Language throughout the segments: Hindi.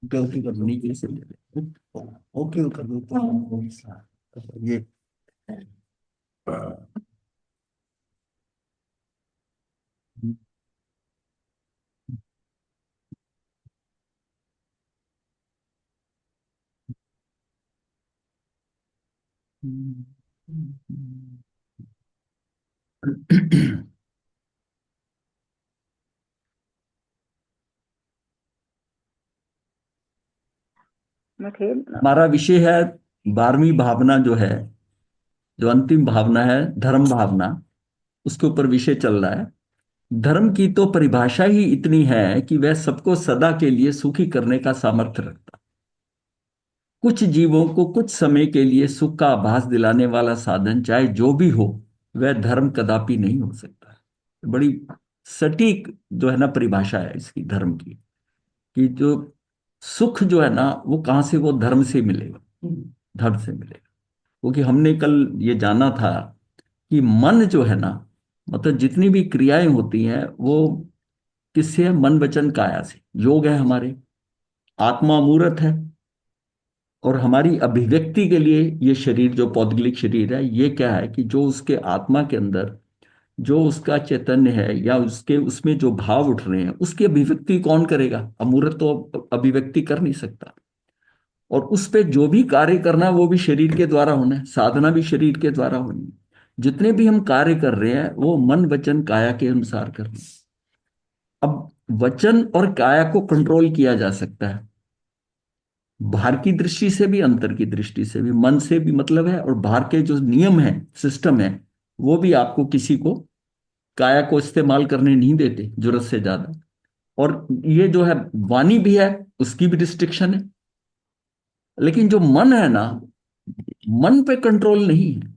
गलती करनी कैसे ले ले ओके कर दो ये मैं खेल। हमारा विषय है 12वीं भावना जो है, जो अंतिम भावना है धर्म भावना, उसके ऊपर विषय चल रहा है। धर्म की तो परिभाषा ही इतनी है कि वह सबको सदा के लिए सुखी करने का सामर्थ्य रखता। कुछ जीवों को कुछ समय के लिए सुख का आभास दिलाने वाला साधन चाहे जो भी हो, वह धर्म कदापि नहीं हो सकता। बड़ी सटीक जो है ना परिभाषा है इसकी धर्म की, कि जो सुख जो है ना वो कहाँ से, वो धर्म से मिलेगा, धर्म से मिलेगा। क्योंकि हमने कल ये जाना था कि मन जो है ना, मतलब जितनी भी क्रियाएं होती हैं वो किससे है? मन वचन काया से। योग है हमारे, आत्मा मूर्त है, और हमारी अभिव्यक्ति के लिए ये शरीर जो पौद्गलिक शरीर है, ये क्या है कि जो उसके आत्मा के अंदर जो उसका चैतन्य है या उसके उसमें जो भाव उठ रहे हैं, उसकी अभिव्यक्ति कौन करेगा? अमूर्त तो अभिव्यक्ति कर नहीं सकता। और उस पे जो भी कार्य करना है वो भी शरीर के द्वारा होना है, साधना भी शरीर के द्वारा होनी है। जितने भी हम कार्य कर रहे हैं वो मन वचन काया के अनुसार कर रहे हैं। अब वचन और काया को कंट्रोल किया जा सकता है, बाहर की दृष्टि से भी अंतर की दृष्टि से भी, मन से भी मतलब है, और बाहर के जो नियम है, सिस्टम है, वो भी आपको किसी को काया को इस्तेमाल करने नहीं देते जरूरत से ज्यादा। और ये जो है वाणी भी है, उसकी भी रिस्ट्रिक्शन है। लेकिन जो मन है ना, मन पे कंट्रोल नहीं है।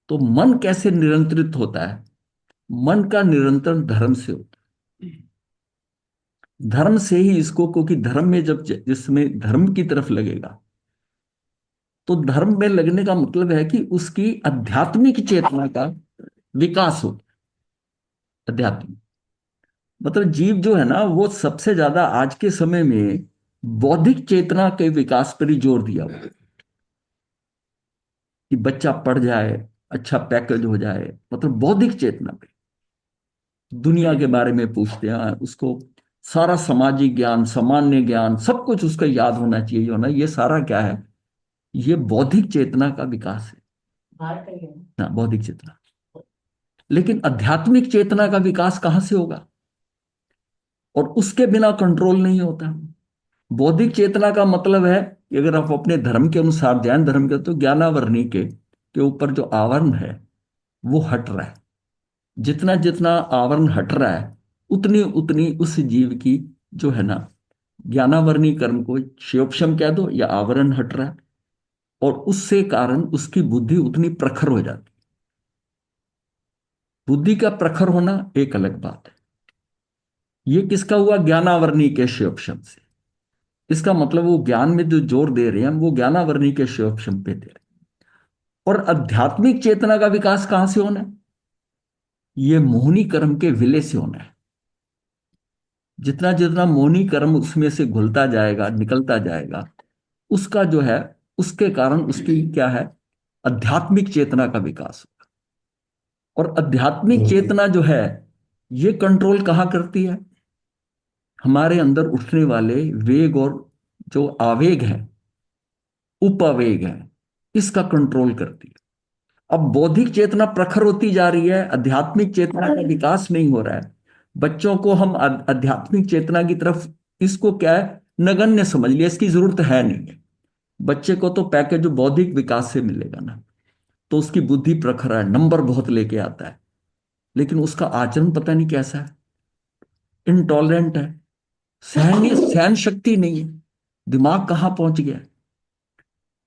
तो मन कैसे नियंत्रित होता है? मन का निरंतर धर्म से होता है। धर्म से ही इसको, क्योंकि धर्म में जब जिसमें धर्म की तरफ लगेगा, तो धर्म में लगने का मतलब है कि उसकी आध्यात्मिक चेतना का विकास हो। आध्यात्मिक मतलब जीव जो है ना वो सबसे ज्यादा आज के समय में बौद्धिक चेतना के विकास पर ही जोर दिया हुआ है। कि बच्चा पढ़ जाए, अच्छा पैकेज हो जाए, मतलब बौद्धिक चेतना पे दुनिया के बारे में पूछते हैं उसको। सारा सामाजिक ज्ञान, सामान्य ज्ञान, सब कुछ उसका याद होना चाहिए। जो ना ये सारा क्या है? ये बौद्धिक चेतना का विकास है। हाँ, बौद्धिक चेतना। लेकिन आध्यात्मिक चेतना का विकास कहाँ से होगा? और उसके बिना कंट्रोल नहीं होता। बौद्धिक चेतना का मतलब है कि अगर आप अपने धर्म के अनुसार ध्यान धर्म के, तो ज्ञानावरणी के ऊपर जो आवरण है वो हट रहा है। जितना जितना आवरण हट रहा है, उतनी उतनी उस जीव की जो है ना, ज्ञानावरणी कर्म को क्षयोपशम कह दो या आवरण हट रहा है, और उससे कारण उसकी बुद्धि उतनी प्रखर हो जाती। बुद्धि का प्रखर होना एक अलग बात है। ये किसका हुआ? ज्ञानावरणी के क्षयोपशम से। इसका मतलब वो ज्ञान में जो जोर दे रहे हैं वो ज्ञानावरणी के क्षयोपशम पे दे रहे हैं। और आध्यात्मिक चेतना का विकास कहां से होना है? ये मोहनी कर्म के विलय से होना है। जितना जितना मोहनी कर्म उसमें से घुलता जाएगा, निकलता जाएगा, उसका जो है, उसके कारण उसकी क्या है? आध्यात्मिक चेतना का विकास होगा। और आध्यात्मिक चेतना जो है, ये कंट्रोल कहाँ करती है? हमारे अंदर उठने वाले वेग और जो आवेग है, उपावेग है, इसका कंट्रोल करती है। अब बौद्धिक चेतना प्रखर होती जा रही है, आध्यात्मिक चेतना का विकास नहीं हो रहा है। बच्चों को हम आध्यात्मिक चेतना की तरफ, इसको क्या है, नगण्य समझ लिया, इसकी जरूरत है नहीं है। बच्चे को तो पैकेज जो बौद्धिक विकास से मिलेगा ना, तो उसकी बुद्धि प्रखर है, नंबर बहुत लेके आता है, लेकिन उसका आचरण पता नहीं कैसा है। इंटॉलरेंट है, सहन शक्ति नहीं है। दिमाग कहाँ पहुंच गया?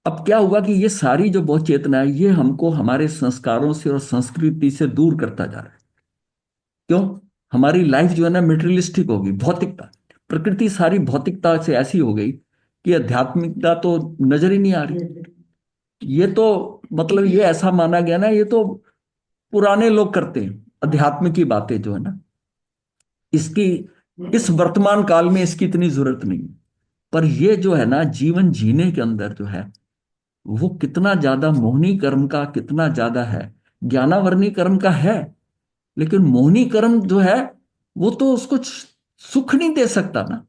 अब क्या हुआ कि ये सारी जो बहुत चेतना है, ये हमको हमारे संस्कारों से और संस्कृति से दूर करता जा रहा है। क्यों? हमारी लाइफ जो है ना मेटेरियलिस्टिक होगी, भौतिकता। प्रकृति सारी भौतिकता से ऐसी हो गई कि आध्यात्मिकता तो नजर ही नहीं आ रही। ये तो मतलब ये ऐसा माना गया ना, ये तो पुराने लोग करते हैं अध्यात्म की बातें जो है ना, इसकी इस वर्तमान काल में इसकी इतनी जरूरत नहीं है। पर ये जो है ना, जीवन जीने के अंदर जो है, वो कितना ज्यादा मोहनी कर्म का कितना ज्यादा है, ज्ञानावर्णी कर्म का है। लेकिन मोहनी कर्म जो है, वो तो उसको सुख नहीं दे सकता ना।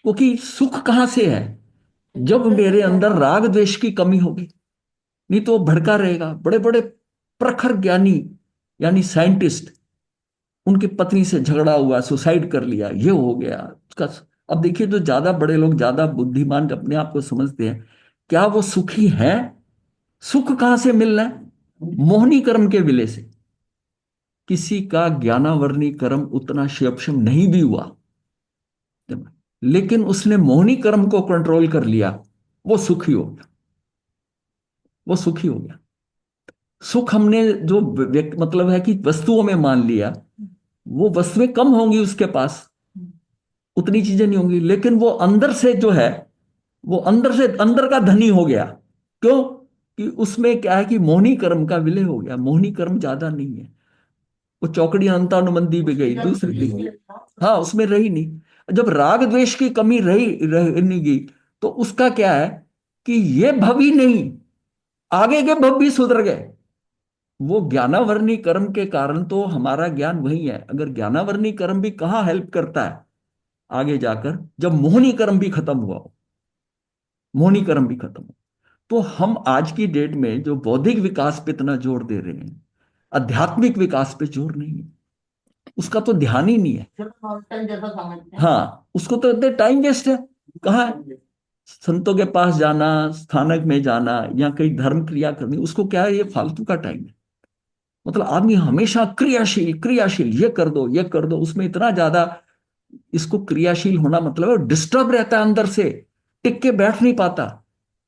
क्योंकि सुख कहां से है? जब मेरे अंदर राग द्वेष की कमी होगी। नहीं तो वो भड़का रहेगा। बड़े बड़े प्रखर ज्ञानी, यानी साइंटिस्ट, उनकी पत्नी से झगड़ा हुआ, सुसाइड कर लिया, ये हो गया उसका। अब देखिए, जो ज्यादा बड़े लोग, ज्यादा बुद्धिमान अपने आप को समझते हैं, क्या वो सुखी है? सुख कहां से मिल रहा है? मोहनी कर्म के विलय से। किसी का ज्ञानावर्णी कर्म उतना क्षयक्षम नहीं भी हुआ, लेकिन उसने मोहनी कर्म को कंट्रोल कर लिया, वो सुखी हो गया। वो सुखी हो गया। सुख हमने जो मतलब है कि वस्तुओं में मान लिया, वो वस्तुएं कम होंगी उसके पास, उतनी चीजें नहीं होंगी, लेकिन वो अंदर से जो है, वो अंदर से अंदर का धनी हो गया। क्यों? कि उसमें क्या है कि मोहनी कर्म का विलय हो गया। मोहनी कर्म ज्यादा नहीं है। वो चौकड़ी अंतानुबंदी भी गई, दूसरी भी। हाँ, उसमें रही नहीं। जब राग द्वेष की कमी रह नहीं गई, तो उसका क्या है कि ये भव ही नहीं, आगे के भव भी सुधर गए। वो ज्ञानावर्णी कर्म के कारण तो हमारा ज्ञान वही है। अगर ज्ञानावर्णी कर्म भी कहाँ हेल्प करता है आगे जाकर, जब मोहनी कर्म भी खत्म हुआ हो। मोहनी कर्म भी खत्म हो, तो हम आज की डेट में जो बौद्धिक विकास पे इतना जोर दे रहे हैं, आध्यात्मिक विकास पे जोर नहीं है। उसका तो ध्यान ही नहीं है। हाँ, उसको तो इतने टाइम वेस्ट है। कहाँ है? संतों के पास जाना, स्थानक में जाना, या कहीं धर्म क्रिया करनी, उसको क्या है? ये फालतू का टाइम है। मतलब आदमी हमेशा क्रियाशील क्रियाशील, ये कर दो ये कर दो, उसमें इतना ज्यादा। इसको क्रियाशील होना मतलब है डिस्टर्ब रहता है अंदर से, टिक के बैठ नहीं पाता।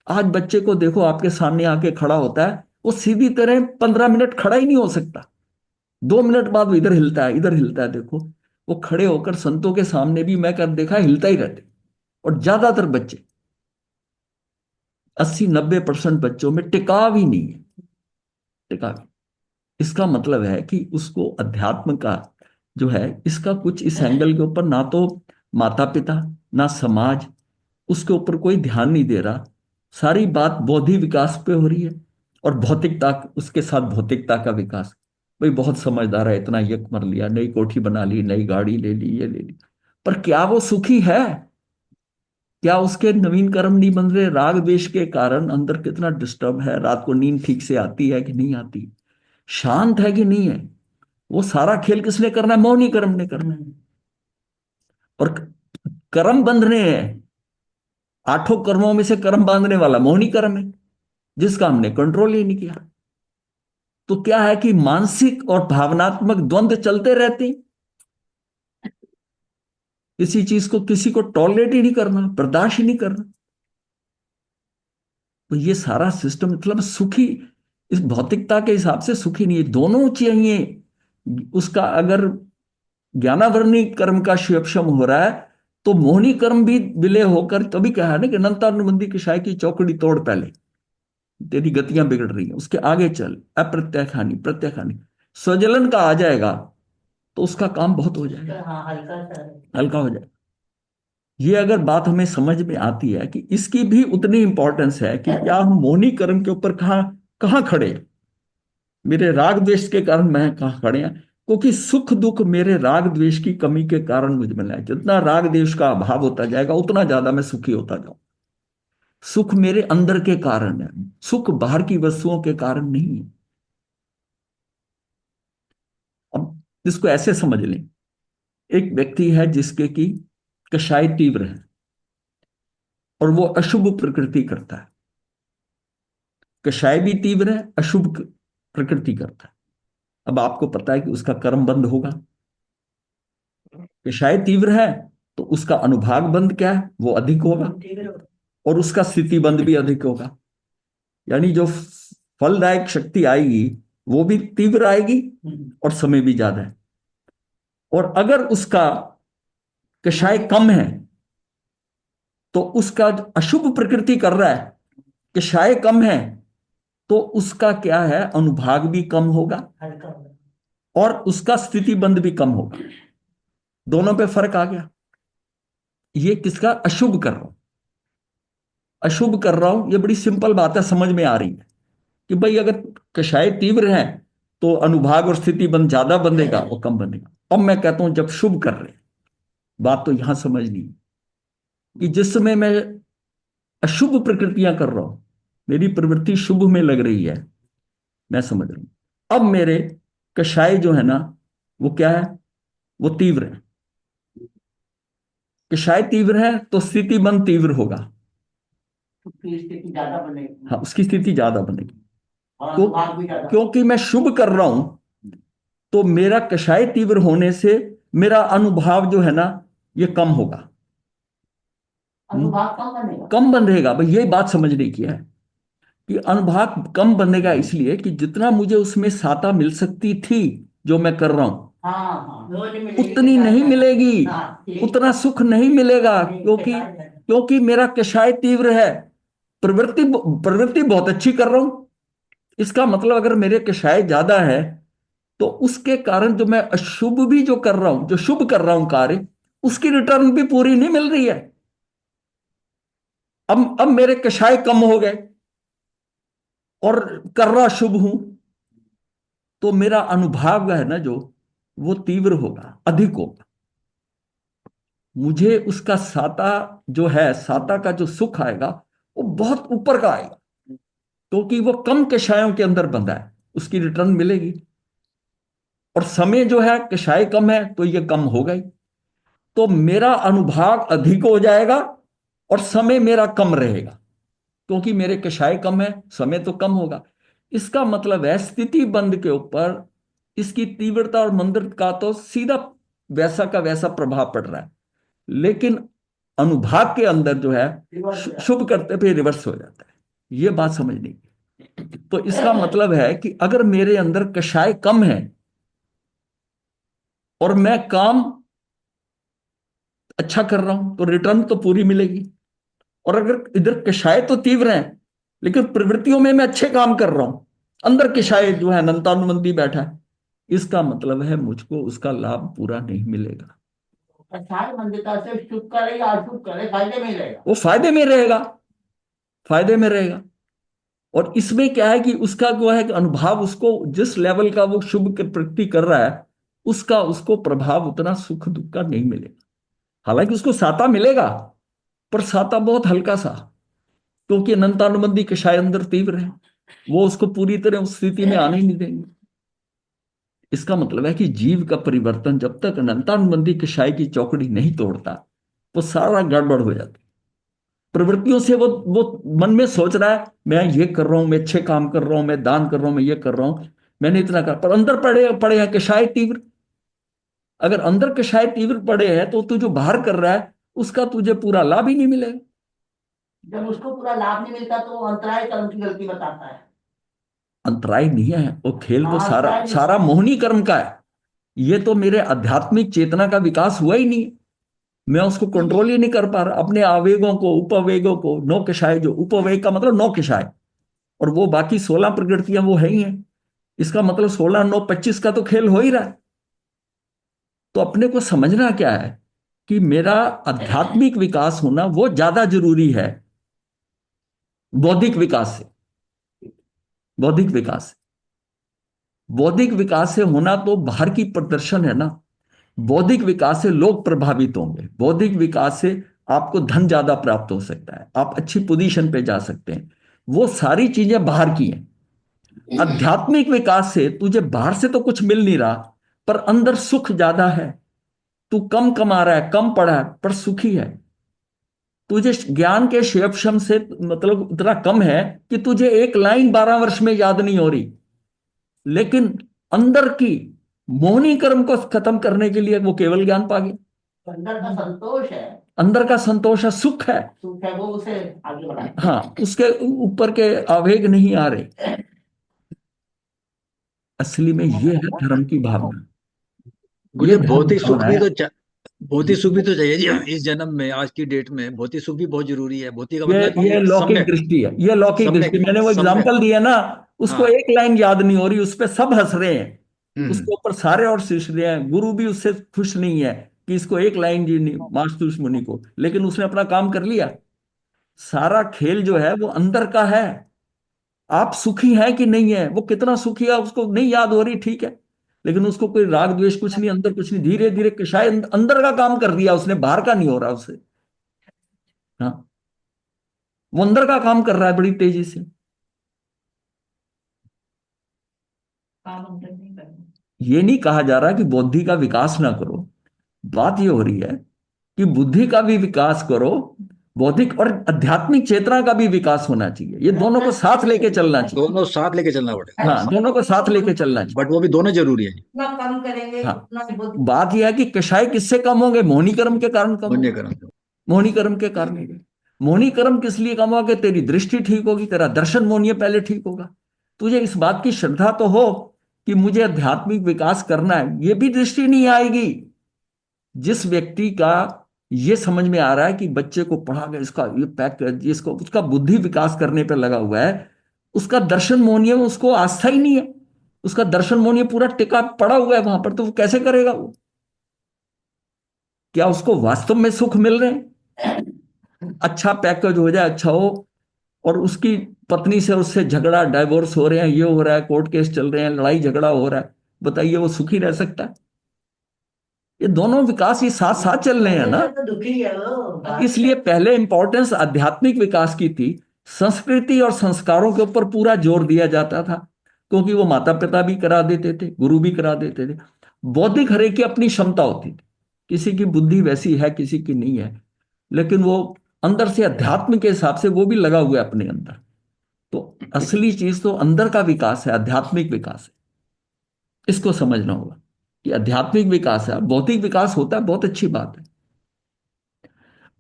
आज बच्चे को देखो, आपके सामने आके खड़ा होता है, वो सीधी तरह 15 मिनट खड़ा ही नहीं हो सकता। 2 मिनट बाद वो इधर हिलता है, इधर हिलता है। देखो, वो खड़े होकर संतों के सामने भी मैं कर देखा, हिलता ही रहते। और ज्यादातर बच्चे, 80-90% बच्चों में टिकाव ही नहीं है। टिकाव। इसका मतलब है कि उसको अध्यात्म का जो है, इसका कुछ इस एंगल के ऊपर ना तो माता पिता, ना समाज उसके ऊपर कोई ध्यान नहीं दे रहा। सारी बात बौद्धिक विकास पे हो रही है, और भौतिकता, उसके साथ भौतिकता का विकास। भाई बहुत समझदार है, इतना यक मर लिया, नई कोठी बना ली, नई गाड़ी ले ली, ये ले ली। पर क्या वो सुखी है? क्या उसके नवीन कर्म नहीं बन रहे? राग द्वेष के कारण अंदर कितना डिस्टर्ब है, रात को नींद ठीक से आती है कि नहीं आती, शांत है कि नहीं है? वो सारा खेल किसने करना है? मौनी कर्म ने करना है। और कर्म बंधने हैं, 8 कर्मों में से कर्म बांधने वाला मौनी कर्म है, जिसका हमने कंट्रोल ही नहीं किया। तो क्या है कि मानसिक और भावनात्मक द्वंद्व चलते रहते हैं। किसी चीज को, किसी को टॉलरेट ही नहीं करना, बर्दाश्त ही नहीं करना। तो ये सारा सिस्टम मतलब सुखी, इस भौतिकता के हिसाब से सुखी नहीं है। दोनों चाहिए। उसका अगर ज्ञानावरणी कर्म का क्षयक्षम हो रहा है, तो मोहनी कर्म भी विलय होकर, तभी कहा है ना कि अनंतानुबंधी की शाय की चौकड़ी तोड़ पहले, तेरी गतियां बिगड़ रही हैं, उसके आगे चल। अप्रत्यक्ष हानि, प्रत्यक्ष हानि, स्वजलन का आ जाएगा, तो उसका काम बहुत हो जाएगा, हाँ, हल्का हो जाएगा। ये अगर बात हमें समझ में आती है कि इसकी भी उतनी इंपॉर्टेंस है कि क्या हम मोहनी कर्म के ऊपर कहाँ कहाँ खड़े हैं। मेरे राग द्वेष के कारण मैं कहाँ खड़े हैं? क्योंकि सुख दुख मेरे राग द्वेष की कमी के कारण मुझे मिला है। जितना राग द्वेष का अभाव होता जाएगा, उतना ज्यादा मैं सुखी होता जाऊं। सुख मेरे अंदर के कारण है, सुख बाहर की वस्तुओं के कारण नहीं है। अब इसको ऐसे समझ लें, एक व्यक्ति है जिसके की कषाय तीव्र है, और वो अशुभ प्रकृति करता है। कषाय भी तीव्र है, अशुभ प्रकृति करता है। अब आपको पता है कि उसका कर्म बंद होगा। कषाय तीव्र है, तो उसका अनुभाग बंद क्या है? वो अधिक होगा, और उसका स्थिति बंद भी अधिक होगा। यानी जो फलदायक शक्ति आएगी, वो भी तीव्र आएगी, और समय भी ज्यादा है। और अगर उसका कषाय कम है, तो उसका जो अशुभ प्रकृति कर रहा है, कषाय कम है, तो उसका क्या है? अनुभाग भी कम होगा, और उसका स्थिति बंद भी कम होगा। दोनों पे फर्क आ गया। ये किसका? अशुभ कर रहा हूं। अशुभ कर रहा हूं, ये बड़ी सिंपल बात है, समझ में आ रही है कि भाई अगर कषाय तीव्र है तो अनुभाग और स्थिति बंध ज्यादा बंधेगा और कम बंधेगा। अब मैं कहता हूं जब शुभ कर रहे हैं, बात तो यहां समझनी है कि जिस समय मैं अशुभ प्रकृतियां कर रहा हूं, मेरी प्रवृत्ति शुभ में लग रही है, मैं समझ रहा हूं। अब मेरे कषाय जो है ना, वो क्या है, वो तीव्र है। कषाय तीव्र है तो स्थिति बंध तीव्र होगा। उसकी स्थिति ज्यादा बनेगी हाँ, उसकी स्थिति ज्यादा बनेगी। और तो अनुभाग भी ज्यादा। क्योंकि मैं शुभ कर रहा हूं, तो मेरा कषाय तीव्र होने से मेरा अनुभाव जो है ना, ये कम होगा। अनुभाग कम बनेगा। कम बंधेगा भाई, ये बात समझने की है कि अनुभाग कम बंधेगा इसलिए कि जितना मुझे उसमें साता मिल सकती थी जो मैं कर रहा हूं, हाँ हाँ, वो नहीं मिलेगी उतनी किसान नहीं का। मिलेगी, हाँ ठीक। उतना सुख नहीं मिलेगा, नहीं क्योंकि किसान है। क्योंकि मेरा कषाय तीव्र है। प्रवृत्ति प्रवृत्ति बहुत अच्छी कर रहा हूं। इसका मतलब अगर मेरे कषाय ज्यादा है, तो उसके कारण जो मैं अशुभ भी जो कर रहा हूं, जो शुभ कर रहा हूं कार्य, उसकी रिटर्न भी पूरी नहीं मिल रही है। अब मेरे कषाय कम हो गए और कर रहा शुभ हूं, तो मेरा अनुभाव है ना जो, वो तीव्र होगा, अधिक होगा। मुझे उसका साता जो है, साता का जो सुख आएगा, वो बहुत ऊपर का आएगा, क्योंकि वो कम कषायों के अंदर बंधा है, उसकी रिटर्न मिलेगी। और समय जो है, कषाय कम है तो ये कम होगा ही, तो मेरा अनुभाग अधिक हो जाएगा और समय मेरा कम रहेगा, क्योंकि मेरे कषाय कम है, समय तो कम होगा। इसका मतलब है स्थिति बंध के ऊपर इसकी तीव्रता और मंदता का तो सीधा वैसा का वैसा प्रभाव पड़ रहा है, लेकिन अनुभाग के अंदर जो है, रिवर्स है। शुभ करते पे रिवर्स हो जाता है। ये बात समझनी है। तो इसका मतलब है कि अगर मेरे अंदर कषाय कम है और मैं काम अच्छा कर रहा हूं, तो रिटर्न तो पूरी मिलेगी। और अगर इधर कषाय तो तीव्र है, लेकिन प्रवृत्तियों में मैं अच्छे काम कर रहा हूं, अंदर कषाय जो है अनंतानुबंधी बैठा है, इसका मतलब है मुझको उसका लाभ पूरा नहीं मिलेगा। किसान मंदिता से शुभ करे या अशुभ करे फायदे में ही रहेगा। वो फायदे में रहेगा, फायदे में रहेगा। और इसमें क्या है कि उसका जो है कि अनुभाव, उसको जिस लेवल का वो शुभ के प्रति कर रहा है, उसका उसको प्रभाव उतना सुख दुख का नहीं मिलेगा। हालांकि उसको साता मिलेगा, पर साता बहुत हल्का सा, क्योंकि अनंतानुबंधी कषाय अंदर तीव्र है, वो उसको पूरी तरह उस स्थिति में आने ही नहीं देंगे। इसका मतलब है कि जीव का परिवर्तन जब तक अनंतानुबंधी कषाय की चौकड़ी नहीं तोड़ता, वो सारा गड़बड़ हो जाता है। प्रवृत्तियों से वो मन में सोच रहा है मैं ये कर रहा हूं, मैं अच्छे काम कर रहा हूं, मैं दान कर रहा हूं, मैं ये कर रहा हूं, मैंने इतना कर, पर अंदर पड़े पड़े हैं कषाय तीव्र। अगर अंदर कषाय तीव्र पड़े हैं, तो तू जो बाहर कर रहा है उसका तुझे पूरा लाभ ही नहीं मिलेगा। जब उसको पूरा लाभ नहीं मिलता तो वो अंतराय कर्म की गलती बताता है। अंतराय नहीं है, वो खेल तो हाँ सारा अंतराय नहीं सारा होता। मोहनी कर्म का है। ये तो मेरे आध्यात्मिक चेतना का विकास हुआ ही नहीं। मैं उसको कंट्रोल ही नहीं कर पा रहा, अपने आवेगों को, उपवेगों को, नौ कषाय, जो उपवेग का मतलब नौ कषाय, और वो बाकी 16 प्रकृतियां वो है ही हैं। इसका मतलब 16 9 25 का तो खेल हो ही रहा है। तो अपने को समझना क्या है कि मेरा आध्यात्मिक विकास होना वो ज्यादा जरूरी है बौद्धिक विकास से। बौद्धिक विकास से, बौद्धिक विकास से होना तो बाहर की प्रदर्शन है ना। बौद्धिक विकास से लोग प्रभावित होंगे, बौद्धिक विकास से आपको धन ज्यादा प्राप्त हो सकता है, आप अच्छी पोजीशन पे जा सकते हैं। वो सारी चीजें बाहर की हैं। आध्यात्मिक विकास से तुझे बाहर से तो कुछ मिल नहीं रहा, पर अंदर सुख ज्यादा है। तू कम कमा रहा है, कम पढ़ा है, पर सुखी है। तुझे ज्ञान के क्षेपशम से मतलब इतना कम है कि तुझे एक लाइन 12 वर्ष में याद नहीं हो रही, लेकिन अंदर की मोहनी कर्म को खत्म करने के लिए वो केवल ज्ञान पा गया। अंदर का संतोष है। अंदर का संतोष है, सुख है। सुख है, वो उसे आगे बढ़ाता हाँ, उसके ऊपर के आवेग नहीं आ रहे। असली में ये है धर्म की भावना। ये गुरुजी धर्म भौतिक सुख भावना भी है। तो भौतिक सुख भी तो चाहिए जी। इस जन्म में, आज की डेट में भौतिक सुख भी बहुत जरूरी है। भौतिक का ये मतलब ये एक लौकिक सम्यक, दृष्टि है, ये लौकिक दृष्टि। सम्यक, मैंने वो सम्यक। एग्जाम्पल दिया ना, उसको हाँ। एक लाइन याद नहीं हो रही, उस पर सब हंस रहे हैं। हम्म। उसके ऊपर सारे और शीर्ष रहे हैं, गुरु भी उससे खुश नहीं है कि इसको एक लाइन जी नहीं मास्टुस मुनि को, लेकिन उसने अपना काम कर लिया। सारा खेल जो है वो अंदर का है। आप सुखी हैं कि नहीं है, वो कितना सुखी है उसको नहीं याद हो रही, ठीक है, लेकिन उसको कोई राग द्वेष कुछ नहीं, अंदर कुछ नहीं, धीरे धीरे कषाय अंदर का काम कर दिया उसने, बाहर का नहीं हो रहा उससे। हाँ, वो अंदर का काम कर रहा है बड़ी तेजी से। काम अंदर नहीं करना। ये नहीं कहा जा रहा कि बुद्धि का विकास ना करो, बात ये हो रही है कि बुद्धि का भी विकास करो, बौद्धिक और आध्यात्मिक चेतना का भी विकास होना चाहिए, ये दोनों को साथ लेके चलना चाहिए। दोनों साथ लेके चलना पड़ेगा। हाँ, दोनों को साथ लेके चलना चाहिए। बट वो भी दोनों जरूरी है। जितना कम करेंगे हाँ, उतना ही बुद्धि। बात यह है कि कषाय किससे कम होंगे, मोहनी कर्म के कारण कम पुण्य होंगे। कर्म। मोहनी कर्म के कारण होंगे। मोहनी कर्म किस लिए कम होगा, कि तेरी दृष्टि ठीक होगी, तेरा दर्शन मोहनीय पहले ठीक होगा, तुझे इस बात की श्रद्धा तो हो कि मुझे आध्यात्मिक विकास करना है, ये भी दृष्टि नहीं आएगी। जिस व्यक्ति का ये समझ में आ रहा है कि बच्चे को पढ़ा गया, इसका ये पैक कर दिया, इसको उसका बुद्धि विकास करने पे लगा हुआ है, उसका दर्शन मोहनीय में उसको आस्था ही नहीं है, उसका दर्शन मोहनीय पूरा टिका पड़ा हुआ है वहां पर, तो वो कैसे करेगा वो? क्या उसको वास्तव में सुख मिल रहे हैं? अच्छा पैकेज हो जाए, अच्छा हो, और उसकी पत्नी से उससे झगड़ा, डाइवोर्स हो रहे हैं, ये हो रहा है, कोर्ट केस चल रहे हैं, लड़ाई झगड़ा हो रहा है, बताइए वो सुखी रह सकता है? ये दोनों विकास ये साथ साथ चल रहे हैं ना। पहले से तो दुखी है वो बात इसलिए पहले इंपॉर्टेंस आध्यात्मिक विकास की थी, संस्कृति और संस्कारों के ऊपर पूरा जोर दिया जाता था, क्योंकि वो माता पिता भी करा देते थे, गुरु भी करा देते थे। बौद्धिक हर एक की अपनी क्षमता होती थी, किसी की बुद्धि वैसी है, किसी की नहीं है, लेकिन वो अंदर से अध्यात्म के हिसाब से वो भी लगा हुआ है अपने अंदर। तो असली चीज तो अंदर का विकास है, आध्यात्मिक विकास है। इसको समझना होगा कि आध्यात्मिक विकास है, भौतिक विकास होता है, बहुत अच्छी बात है।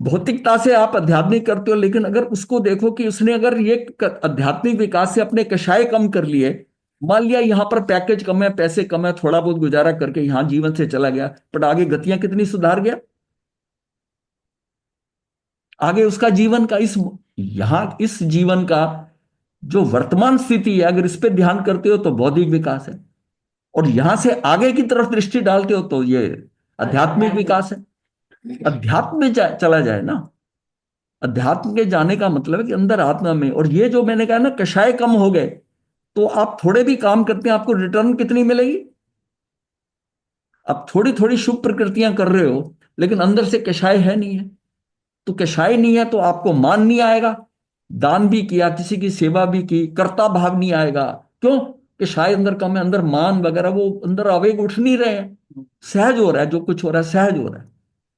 भौतिकता से आप आध्यात्मिक करते हो, लेकिन अगर उसको देखो कि उसने अगर ये आध्यात्मिक विकास से अपने कषाय कम कर लिए, मान लिया यहां पर पैकेज कम है, पैसे कम है, थोड़ा बहुत गुजारा करके यहां जीवन से चला गया, पर आगे गतियां कितनी सुधार गया, आगे उसका जीवन का इस यहां इस जीवन का जो वर्तमान स्थिति है, अगर इस पे ध्यान करते हो तो बौद्धिक विकास है, और यहां से आगे की तरफ दृष्टि डालते हो तो ये आध्यात्मिक विकास है। अध्यात्म में चला जाए ना, अध्यात्म के जाने का मतलब है कि अंदर आत्मा में, और ये जो मैंने कहा ना कषाय कम हो गए, तो आप थोड़े भी काम करते हैं आपको रिटर्न कितनी मिलेगी? आप थोड़ी थोड़ी शुभ प्रकृतियां कर रहे हो, लेकिन अंदर से कषाय है नहीं है, तो कषाय नहीं है तो आपको मान नहीं आएगा, दान भी किया, किसी की सेवा भी की, कर्ता भाव नहीं आएगा। क्यों? कषाय अंदर कम है, अंदर मान वगैरह वो अंदर आवेग उठ नहीं रहे हैं, सहज हो रहा है, जो कुछ हो रहा है सहज हो रहा है,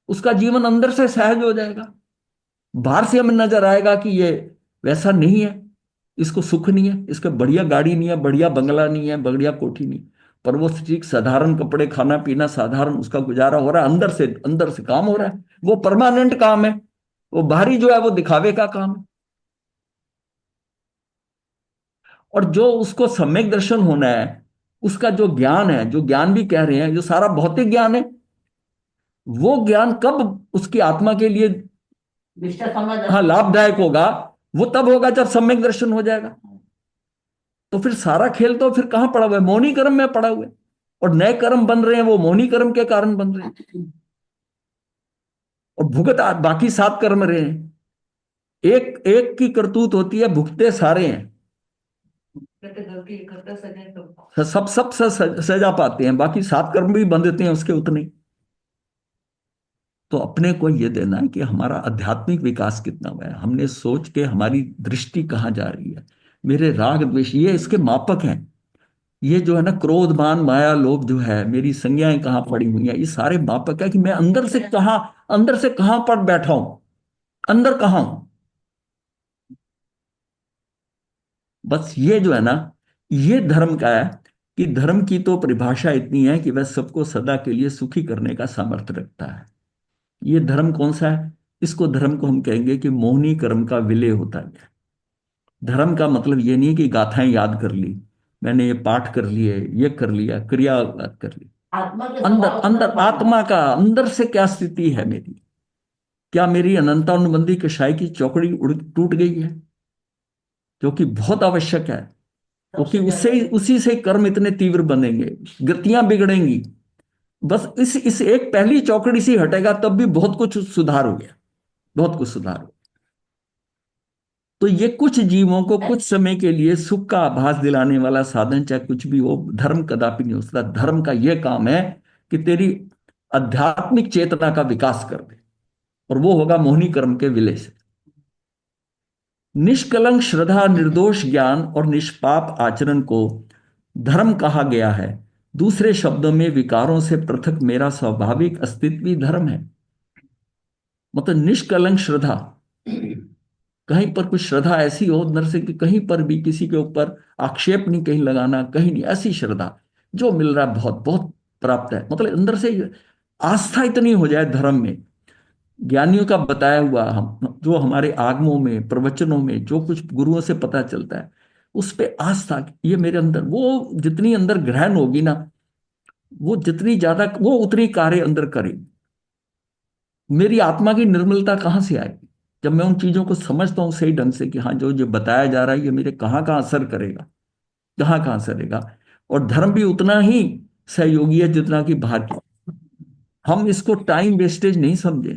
उसका जीवन अंदर से सहज हो जाएगा। बाहर से हमें नजर आएगा कि ये वैसा नहीं है, इसको सुख नहीं है, इसका बढ़िया गाड़ी नहीं है, बढ़िया बंगला नहीं है, बढ़िया कोठी नहीं, पर वो ठीक साधारण कपड़े, खाना पीना साधारण, उसका गुजारा हो रहा है, अंदर से काम हो रहा है, वो परमानेंट काम है, वो बाहरी जो है वो दिखावे का काम है। और जो उसको सम्यक दर्शन होना है, उसका जो ज्ञान है, जो ज्ञान भी कह रहे हैं, जो सारा भौतिक ज्ञान है, वो ज्ञान कब उसकी आत्मा के लिए निश्चय समझ। हाँ लाभदायक होगा? वो तब होगा जब सम्यक दर्शन हो जाएगा। तो फिर सारा खेल तो फिर कहां पड़ा हुआ है? मौनी कर्म में पड़ा हुआ है, और नए कर्म बन रहे हैं वो मौनी कर्म के कारण बन रहे हैं, और भुगत बाकी 7 कर्म रहे हैं। एक एक की करतूत होती है, भुगते सारे हैं, कहते गलती करते सजे तो सब सजा पाते हैं, बाकी 7 कर्म भी बंधते हैं उसके उतने। तो अपने को ये देना है कि हमारा आध्यात्मिक विकास कितना हुआ है, हमने सोच के हमारी दृष्टि कहाँ जा रही है, मेरे राग द्वेष ये इसके मापक हैं। ये जो है ना क्रोध मान माया लोभ जो है, मेरी संज्ञाएं कहाँ पड़ी हुई हैं, ये सारे मापक है कि मैं अंदर से कहाँ पर बैठा हूं, अंदर कहाँ हूं। बस ये जो है ना, ये धर्म का है, कि धर्म की तो परिभाषा इतनी है कि वह सबको सदा के लिए सुखी करने का सामर्थ्य रखता है। ये धर्म कौन सा है? इसको धर्म को हम कहेंगे कि मोहनी कर्म का विलय होता गया। धर्म का मतलब ये नहीं कि गाथाएं याद कर ली, मैंने ये पाठ कर लिए, ये कर लिया, क्रिया याद कर ली। आत्मा के अंदर स्वभाव अंदर पर आत्मा का अंदर से क्या स्थिति है मेरी? क्या मेरी अनंतानुबंधी कषाय की चौकड़ी टूट गई है, जो कि बहुत आवश्यक है, क्योंकि सबसे उससे ज्यादा। उसी से कर्म इतने तीव्र बनेंगे, गतियां बिगड़ेंगी। बस इस एक पहली चौकड़ी से हटेगा तब भी बहुत कुछ सुधार हो गया, बहुत कुछ सुधार हो गया। तो ये कुछ जीवों को कुछ समय के लिए सुख का आभास दिलाने वाला साधन चाहे कुछ भी हो, धर्म कदापि नहीं हो सकता। धर्म का यह काम है कि तेरी आध्यात्मिक चेतना का विकास कर दे, और वो होगा मोहिनी कर्म के विलय से। निष्कलंक श्रद्धा, निर्दोष ज्ञान और निष्पाप आचरण को धर्म कहा गया है। दूसरे शब्दों में विकारों से पृथक मेरा स्वाभाविक अस्तित्व भी धर्म है। मतलब निष्कलंक श्रद्धा, कहीं पर कुछ श्रद्धा ऐसी हो अंदर से कि कहीं पर भी किसी के ऊपर आक्षेप नहीं कहीं लगाना, कहीं नहीं, ऐसी श्रद्धा जो मिल रहा है बहुत बहुत प्राप्त है। मतलब अंदर से आस्था इतनी हो जाए धर्म में, ज्ञानियों का बताया हुआ, हम जो हमारे आगमों में प्रवचनों में जो कुछ गुरुओं से पता चलता है, उस पे आस्था, ये मेरे अंदर वो जितनी अंदर ग्रहण होगी ना, वो जितनी ज्यादा वो उतनी कार्य अंदर करेगी। मेरी आत्मा की निर्मलता कहाँ से आएगी? जब मैं उन चीजों को समझता हूँ सही ढंग से कि हाँ, जो जो बताया जा रहा है ये मेरे कहाँ कहाँ असर करेगा, कहाँ कहाँ असर करेगा। और धर्म भी उतना ही सहयोगी है जितना कि बाहर की। हम इसको टाइम वेस्टेज नहीं समझे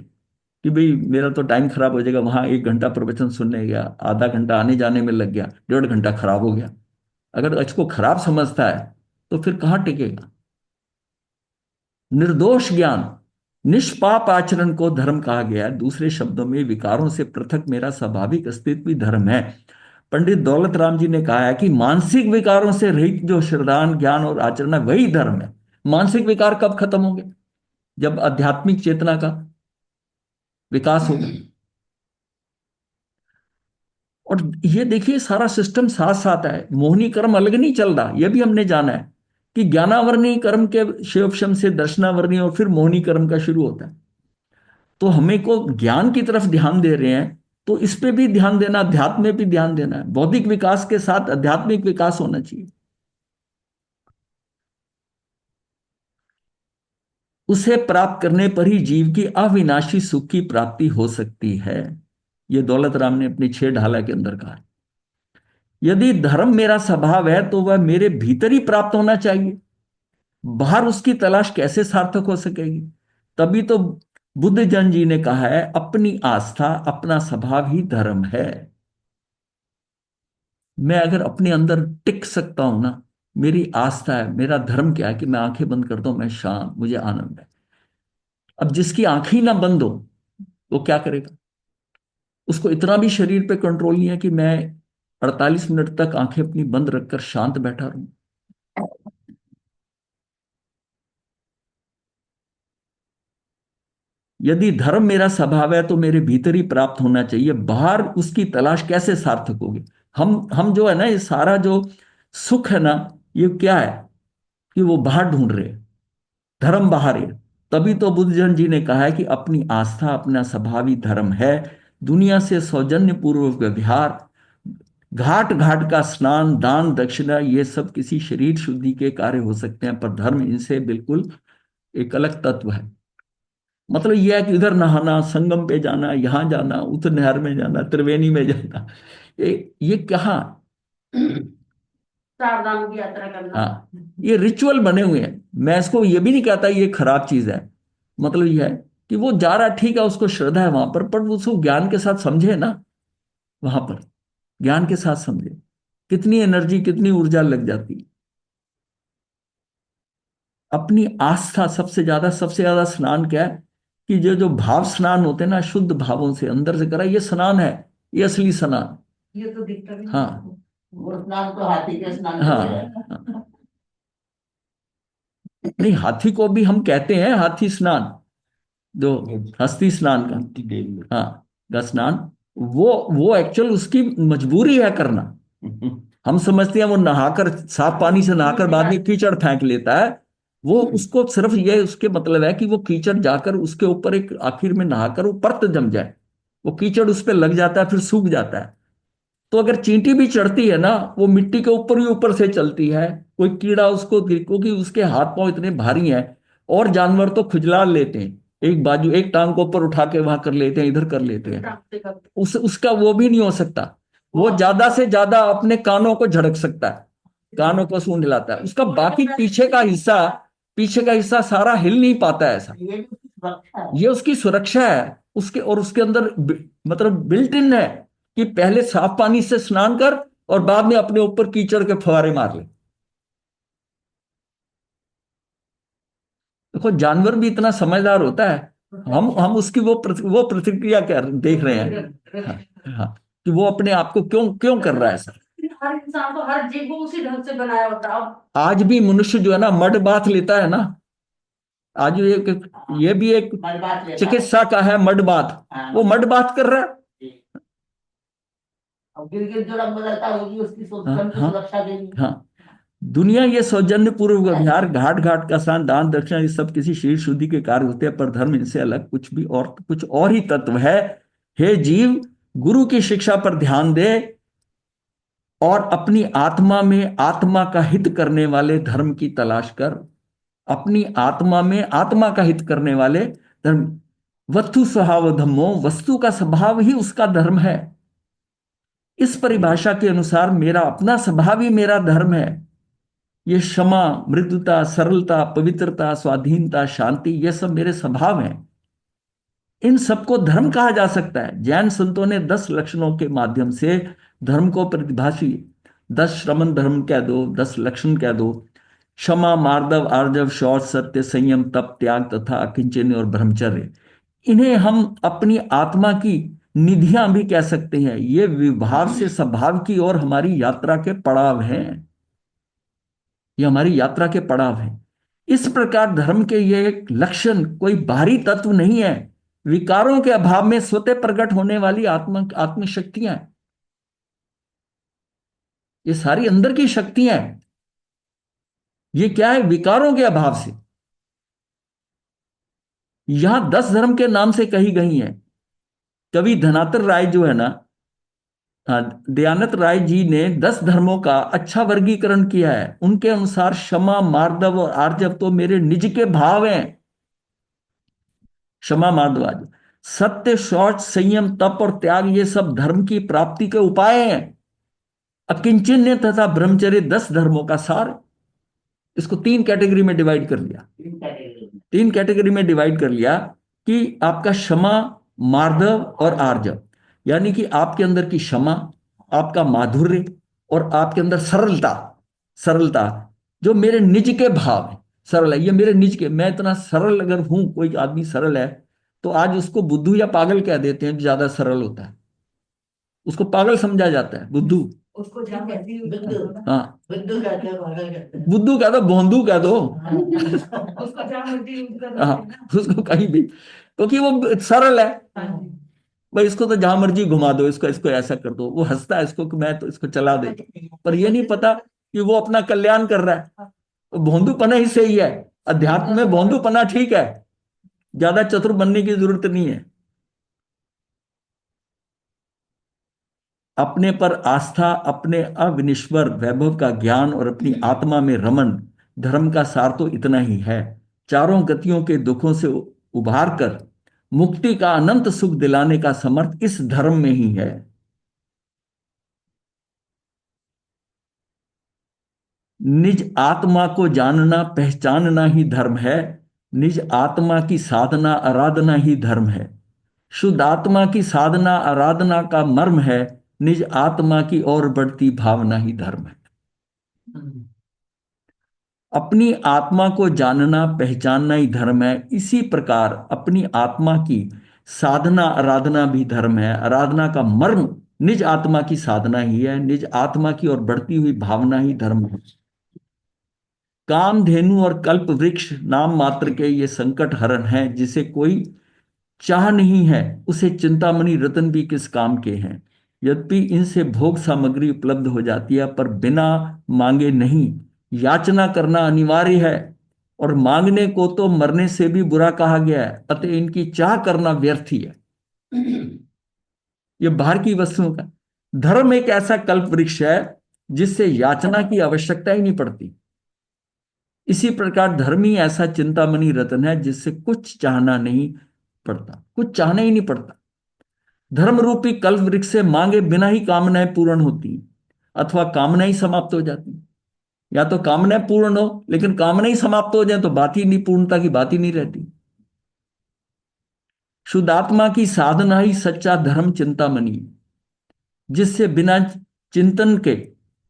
कि भाई मेरा तो टाइम खराब हो जाएगा, वहां 1 घंटा प्रवचन सुनने गया, आधा घंटा आने जाने में लग गया, 1.5 घंटा खराब हो गया। अगर इसको खराब समझता है तो फिर कहाँ टिकेगा? निर्दोष ज्ञान, निष्पाप आचरण को धर्म कहा गया है। दूसरे शब्दों में विकारों से पृथक मेरा स्वाभाविक अस्तित्व भी धर्म है। पंडित दौलत राम जी ने कहा है कि मानसिक विकारों से रहित जो श्रद्धान ज्ञान और आचरण है वही धर्म है। मानसिक विकार कब खत्म होंगे? जब आध्यात्मिक चेतना का विकास होगा। और ये देखिए सारा सिस्टम साथ साथ है, मोहिनी कर्म अलग नहीं चल रहा, ये भी हमने जाना है कि ज्ञानावरणी कर्म के शिवशम से दर्शनावरणी और फिर मोहिनी कर्म का शुरू होता है। तो हमें को ज्ञान की तरफ ध्यान दे रहे हैं, तो इस पे भी ध्यान देना, अध्यात्म में भी ध्यान देना है। बौद्धिक विकास के साथ आध्यात्मिक विकास होना चाहिए। उसे प्राप्त करने पर ही जीव की अविनाशी सुख की प्राप्ति हो सकती है। ये दौलत राम ने अपनी 6 ढाला के अंदर कहा है। यदि धर्म मेरा स्वभाव है तो वह मेरे भीतर ही प्राप्त होना चाहिए, बाहर उसकी तलाश कैसे सार्थक हो सकेगी? तभी तो बुद्ध जन जी ने कहा है अपनी आस्था अपना स्वभाव ही धर्म है। मैं अगर अपने अंदर टिक सकता हूं ना, मेरी आस्था है, मेरा धर्म क्या है कि मैं आंखें बंद करता हूं, मैं शांत, मुझे आनंद है। अब जिसकी आंखें ही ना बंद हो वो क्या करेगा? उसको इतना भी शरीर पे कंट्रोल नहीं है कि मैं 48 मिनट तक आंखें अपनी बंद रखकर शांत बैठा रहूं। यदि धर्म मेरा स्वभाव है तो मेरे भीतर ही प्राप्त होना चाहिए, बाहर उसकी तलाश कैसे सार्थक होगी? हम जो है ना, ये सारा जो सुख है ना, ये क्या है कि वो बाहर ढूंढ रहे हैं, धर्म बाहर है। तभी तो बुद्ध जन जी ने कहा है कि अपनी आस्था अपना स्वभाव ही धर्म है। दुनिया से सौजन्य पूर्वक व्यवहार, घाट घाट का स्नान, दान दक्षिणा, ये सब किसी शरीर शुद्धि के कार्य हो सकते हैं, पर धर्म इनसे बिल्कुल एक अलग तत्व है। मतलब यह है कि इधर नहाना, संगम पे जाना, यहां जाना, उस नहर में जाना, त्रिवेणी में जाना, ये कहाँ? चार धाम की यात्रा करना। हाँ, ये रिचुअल बने हुए हैं। मैं इसको ये भी नहीं कहता ये खराब चीज है। मतलब यह है कि वो जा रहा, ठीक है, उसको श्रद्धा है वहां पर वो उसको ज्ञान के साथ समझे ना, वहां पर ज्ञान के साथ समझे, कितनी एनर्जी कितनी ऊर्जा लग जाती है। अपनी आस्था सबसे ज्यादा स्नान क्या है कि जो जो भाव स्नान होते हैं ना, शुद्ध भावों से अंदर से करा, ये स्नान है, ये असली स्नान। ये तो दिखता भी नहीं। हाँ वो स्नान तो हाथी के स्नान हाँ जैसे है। हाँ। नहीं, हाथी को भी हम कहते हैं हाथी स्नान, जो हस्ती स्नान का, हाँ, का स्नान, वो एक्चुअल उसकी मजबूरी है करना। हम समझते हैं वो नहाकर, साफ पानी से नहाकर बाद में कीचड़ फेंक लेता है। वो उसको सिर्फ ये उसके मतलब है कि वो कीचड़ जाकर उसके ऊपर एक आखिर में नहाकर वो परत जम जाए, वो कीचड़ उस पर लग जाता है, फिर सूख जाता है। तो अगर चींटी भी चढ़ती है ना, वो मिट्टी के ऊपर ही ऊपर से चलती है। कोई कीड़ा उसको, क्योंकि उसके हाथ पांव इतने भारी हैं। और जानवर तो खुजला लेते हैं, एक बाजू एक टांग को ऊपर उठा के वहां कर लेते हैं, इधर कर लेते हैं। उसका वो भी नहीं हो सकता। वो ज्यादा से ज्यादा अपने कानों को झड़क सकता है, कानों को सूंढ हिलाता है, उसका बाकी पीछे का हिस्सा सारा हिल नहीं पाता है ऐसा। ये भी उसकी सुरक्षा है। ये उसकी सुरक्षा है, उसके और उसके अंदर मतलब बिल्ट इन है कि पहले साफ पानी से स्नान कर और बाद में अपने ऊपर कीचड़ के फुहारे मार ले। देखो जानवर भी इतना समझदार होता है, हम उसकी वो प्रतिक्रिया क्या देख रहे हैं। हाँ, हाँ, कि वो अपने आप को क्यों क्यों कर रहा है ऐसा। हर इंसान को, हर जीव को उसी ढंग से बनाया होता है। अब आज भी मनुष्य जो है ना मड बाथ लेता है ना, आज ये भी एक बर्बाद लेता है। चिकित्सा का है मड बाथ, वो मड बाथ कर रहा है। अब गिर गिर जो रंग बदलता होगी उसकी हाँ, स्वयं की हाँ, सुरक्षा देगी। हाँ। दुनिया ये सौजन्य पूर्व व्यवहार, घाट घाट का स्नान, दान दक्षिणा, ये सब किसी शरीर शुद्धि के कार्य होते हैं, पर धर्म इनसे अलग कुछ और ही तत्व है। हे जीव, गुरु की शिक्षा पर ध्यान दे और अपनी आत्मा में आत्मा का हित करने वाले धर्म की तलाश कर। अपनी आत्मा में आत्मा का हित करने वाले धर्म। वस्तु स्वभाव धम्मो, वस्तु का स्वभाव ही उसका धर्म है। इस परिभाषा के अनुसार मेरा अपना स्वभाव ही मेरा धर्म है। ये क्षमा, मृदुता, सरलता, पवित्रता, स्वाधीनता, शांति, ये सब मेरे स्वभाव हैं। इन सबको धर्म कहा जा सकता है। जैन संतों ने 10 लक्षणों के माध्यम से धर्म को परिभाषी, 10 श्रमण धर्म कह दो, 10 लक्षण कह दो। क्षमा, मार्दव, आर्जव, शौच, सत्य, संयम, तप, त्याग तथा अकिंचन्य और ब्रह्मचर्य, इन्हें हम अपनी आत्मा की निधियां भी कह सकते हैं। ये विभाव से स्वभाव की ओर हमारी यात्रा के पड़ाव हैं। ये हमारी यात्रा के पड़ाव हैं। इस प्रकार धर्म के ये एक लक्षण कोई बाहरी तत्व नहीं है, विकारों के अभाव में स्वतः प्रकट होने वाली आत्म शक्तियां हैं। ये सारी अंदर की शक्तियां हैं। ये क्या है? विकारों के अभाव से। यहां 10 धर्म के नाम से कही गई हैं। कवि धनातर राय जो है ना, दयानंद राय जी ने 10 धर्मों का अच्छा वर्गीकरण किया है। उनके अनुसार क्षमा, मार्दव और आर्जव तो मेरे निज के भाव हैं। क्षमा, मार्दव, आर्जव। सत्य, शौच, संयम, तप और त्याग, ये सब धर्म की प्राप्ति के उपाय हैं। अकिंचन्य तथा ब्रह्मचर्य 10 धर्मों का सार है। इसको 3 कैटेगरी में डिवाइड कर लिया। 3 कैटेगरी में डिवाइड कर लिया कि आपका क्षमा, मार्दव और आर्जव, यानी कि आपके अंदर की क्षमा, आपका माधुर्य और आपके अंदर सरलता। सरलता जो मेरे निज के भाव है। सरल है, ये मेरे निज के, मैं इतना सरल अगर हूं, कोई आदमी सरल है तो आज उसको बुद्धू या पागल कह देते हैं। जो ज्यादा सरल होता है उसको पागल समझा जाता है, बुद्धू। उसको जहाँ कहती है बुद्धू। हाँ, बुद्धू कहते हैं, पागल कहते हैं। बुद्धू कह दो, भोंदू कह दो। उसको जहाँ मर्जी यूज कर सकते हाँ, हैं ना। उसको कहीं भी, क्योंकि वो सरल है। हाँ जी। भाई इसको तो जहां मर्जी घुमा दो, इसको इसको ऐसा कर दो, वो हंसता है इसको कि मैं तो इसको चला दे। पर ये नहीं पता कि वो अपना कल्याण कर रहा है। तो भोंदूपना ही सही है। अध्यात्म में भोंदूपना ठीक है, ज्यादा चतुर बनने की जरूरत नहीं है। अपने पर आस्था, अपने अविनिश्वर वैभव का ज्ञान और अपनी आत्मा में रमन, धर्म का सार तो इतना ही है। चारों गतियों के दुखों से उभार कर मुक्ति का अनंत सुख दिलाने का समर्थ इस धर्म में ही है। निज आत्मा को जानना पहचानना ही धर्म है। निज आत्मा की साधना आराधना ही धर्म है। शुद्ध आत्मा की साधना आराधना का मर्म है। निज आत्मा की ओर बढ़ती भावना ही धर्म है। अपनी आत्मा को जानना पहचानना ही धर्म है। इसी प्रकार अपनी आत्मा की साधना आराधना भी धर्म है। आराधना का मर्म निज आत्मा की साधना ही है। निज आत्मा की ओर बढ़ती हुई भावना ही धर्म है। कामधेनु और कल्प वृक्ष नाम मात्र के ये संकट हरण हैं। जिसे कोई चाह नहीं है उसे चिंतामणि रतन भी किस काम के हैं। यद्यपि इनसे भोग सामग्री उपलब्ध हो जाती है, पर बिना मांगे नहीं। याचना करना अनिवार्य है, और मांगने को तो मरने से भी बुरा कहा गया है। अतः इनकी चाह करना व्यर्थ ही है। ये बाहर की वस्तुओं का धर्म एक ऐसा कल्प वृक्ष है जिससे याचना की आवश्यकता ही नहीं पड़ती। इसी प्रकार धर्म ही ऐसा चिंतामणि रतन है जिससे कुछ चाहना नहीं पड़ता, कुछ चाहना ही नहीं पड़ता। धर्म रूपी कल्प वृक्ष से मांगे बिना ही कामनाएं पूर्ण होती, अथवा कामनाएं ही समाप्त हो जाती। या तो कामनाएं पूर्ण हो, लेकिन कामनाएं ही समाप्त हो जाए तो बात ही नहीं, पूर्णता की बात ही नहीं रहती। शुद्धात्मा की साधना ही सच्चा धर्म चिंतामणि। जिससे बिना चिंतन के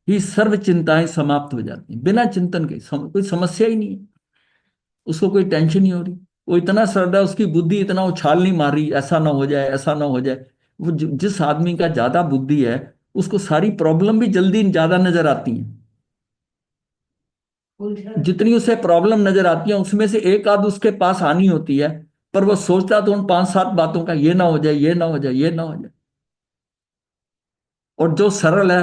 ही सर्व चिंताएं समाप्त हो जाती हैं। बिना चिंतन के कोई समस्या ही नहीं है, उसको कोई टेंशन नहीं हो रही। वो इतना सरल, उसकी बुद्धि इतना उछाल नहीं मार रही, ऐसा ना हो जाए, ऐसा ना हो जाए। वो जिस आदमी का ज्यादा बुद्धि है, उसको सारी प्रॉब्लम भी जल्दी ज्यादा नजर आती हैं। जितनी उसे प्रॉब्लम नजर आती है, उसमें से एक आध उसके पास आनी होती है, पर वो सोचता तो उन पांच सात बातों का, ये ना हो जाए, ये ना हो जाए, ये ना हो जाए। और जो सरल है,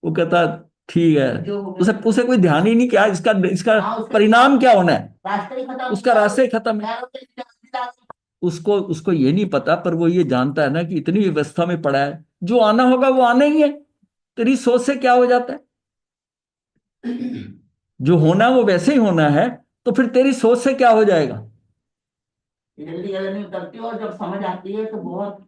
वो कहता ठीक है, जो उसे उसे कोई ध्यान ही नहीं क्या इसका इसका हाँ उसके परिणाम क्या होना है। रास्ते ही खत्म, उसका रास्ता ही खत्म है। पैरों से नीचे मंजिल आ गई। उसको उसको ये नहीं पता, पर वो ये जानता है ना कि इतनी व्यवस्था में पड़ा है, जो आना होगा वो आना ही है। तेरी सोच से क्या हो जाता है? जो होना वो वैसे ही होना है, तो फिर तेरी सोच से क्या हो जाएगा? जल्दी जल्दी नहीं उतरती, और जब समझ आती है तो बहुत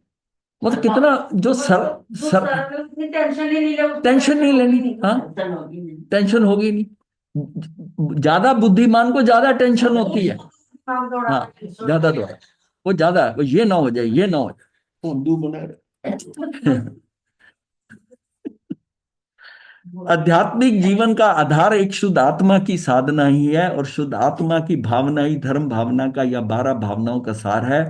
मतलब बताओ। कितना जो जो सर जो सर सर पे उतनी टेंशन ही नहीं ले, उसको टेंशन टेंशन नहीं होगी लेनी। नहीं, हाँ, टेंशन होगी नहीं। टेंशन होगी नहीं। ज्यादा बुद्धिमान को ज्यादा टेंशन होती है। दिमाग हाँ, दौड़ाना ज्यादा तो है। वो ज्यादा है, वो ये ना हो जाए, ये ना हो जाए, वो उल्लू बना रहे। आध्यात्मिक जीवन का आधार एक शुद्ध आत्मा की साधना ही है, और शुद्ध आत्मा की भावना ही धर्म भावना का या 12 भावनाओं का सार है।